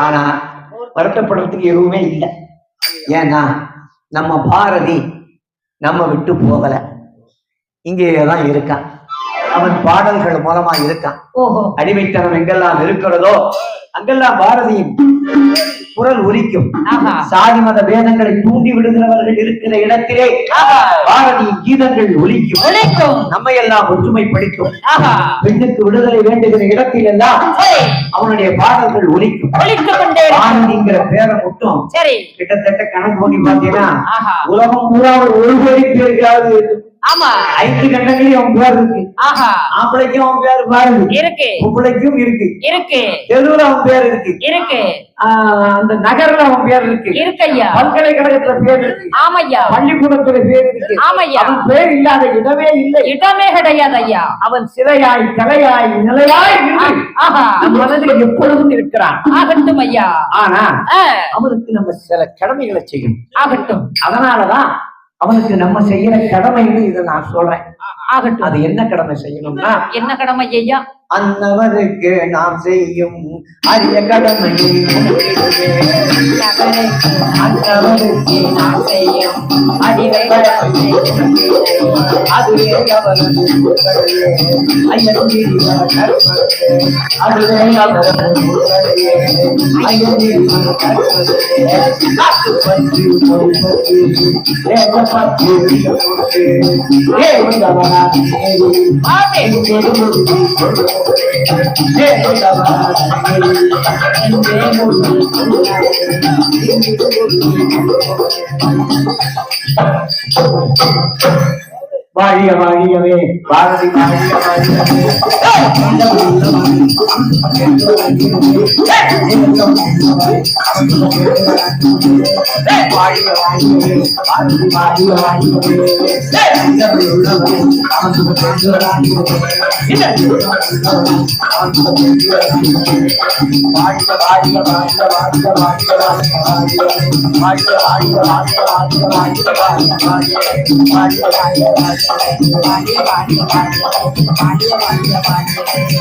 ஆனா வருத்தப்படுறதுக்கு எதுவுமே இல்லை. ஏன்னா நம்ம பாரதி நம்ம விட்டு போகல, இங்கேதான் இருக்கான். அவன் பாடல்கள் மூலமா இருக்கான். ஓஹோ அடிமைத்தனம் எங்கெல்லாம் இருக்கிறதோ அங்கெல்லாம் பாரதியின் குரல் ஒலிக்கும். ஆஹா சாதி மத பேதங்களை தூண்டி விடுகிறவர்கள் இருக்கிற இடத்திலே ஆஹா பாரதியின் கீதங்கள் ஒலிக்கும். உழைக்கும் நம்மை எல்லாம் ஒற்றுமைப்படுத்தும். ஆஹா பெண்ணுக்கு விடுதலை வேண்டுகிற இடத்தில் எல்லாம் சரி அவனுடைய பாடல்கள் ஒலிக்கும். ஒழித்துக் கொண்டே பாரதிங்கிற பேரை மட்டும் சரி கிட்டத்தட்ட கணக்கு பண்ணி பார்த்தீங்கன்னா ஆஹா உலகம் பூரா ஒரு கோடி பேருக்காவது ஆமா 5 கண்டங்களையும் அவன் பேர் இருக்கு. ஆஹா ஆம்பளைக்கும் அவன் பேர் பாரதி இருக்கு பொம்பளைக்கும் இருக்கு. இருக்கு தெருவுல அவன் பேர் இருக்கு. இருக்கு அந்த நகர்ல அவன் பேர் இருக்கு. இருக்கையா பல்கலைக்கழகத்துல பேர் இருக்கு. ஆமையா பள்ளிக்கூடத்துல பேர் இருக்கு. ஆமையா அவன் பேர் இல்லாத இடமே இல்லை. இடமே கிடையாது ஐயா. அவன் சிலையாய் கலையாய் நிலையாய் நின்று ஆஹா நம் மனதில் எப்பொழுதும் இருக்கிறான். ஆகட்டும் ஐயா. ஆனா ஆ, அவனுக்கு நம்ம சில கடமைகளை செய்யணும். ஆகட்டும் அதனாலதான் அவனுக்கு நம்ம செய்யற கடமைன்னு இதை நான் சொல்றேன். ஆகட்டும். அது என்ன கடமை செய்யணும்னா, என்ன கடமை ஐயா? அன்னவருக்கு நாம் செய்யும் அரிய கடமை அன்னவருக்கு நாம் செய்யும் அரிய கடமை அதுவே அவரது அதுவே அவரது வாழிய வாழியவே பாரதி வாழிய வாழியவே வாழிய வாழியவே பாரதி வாழிய வாழியவே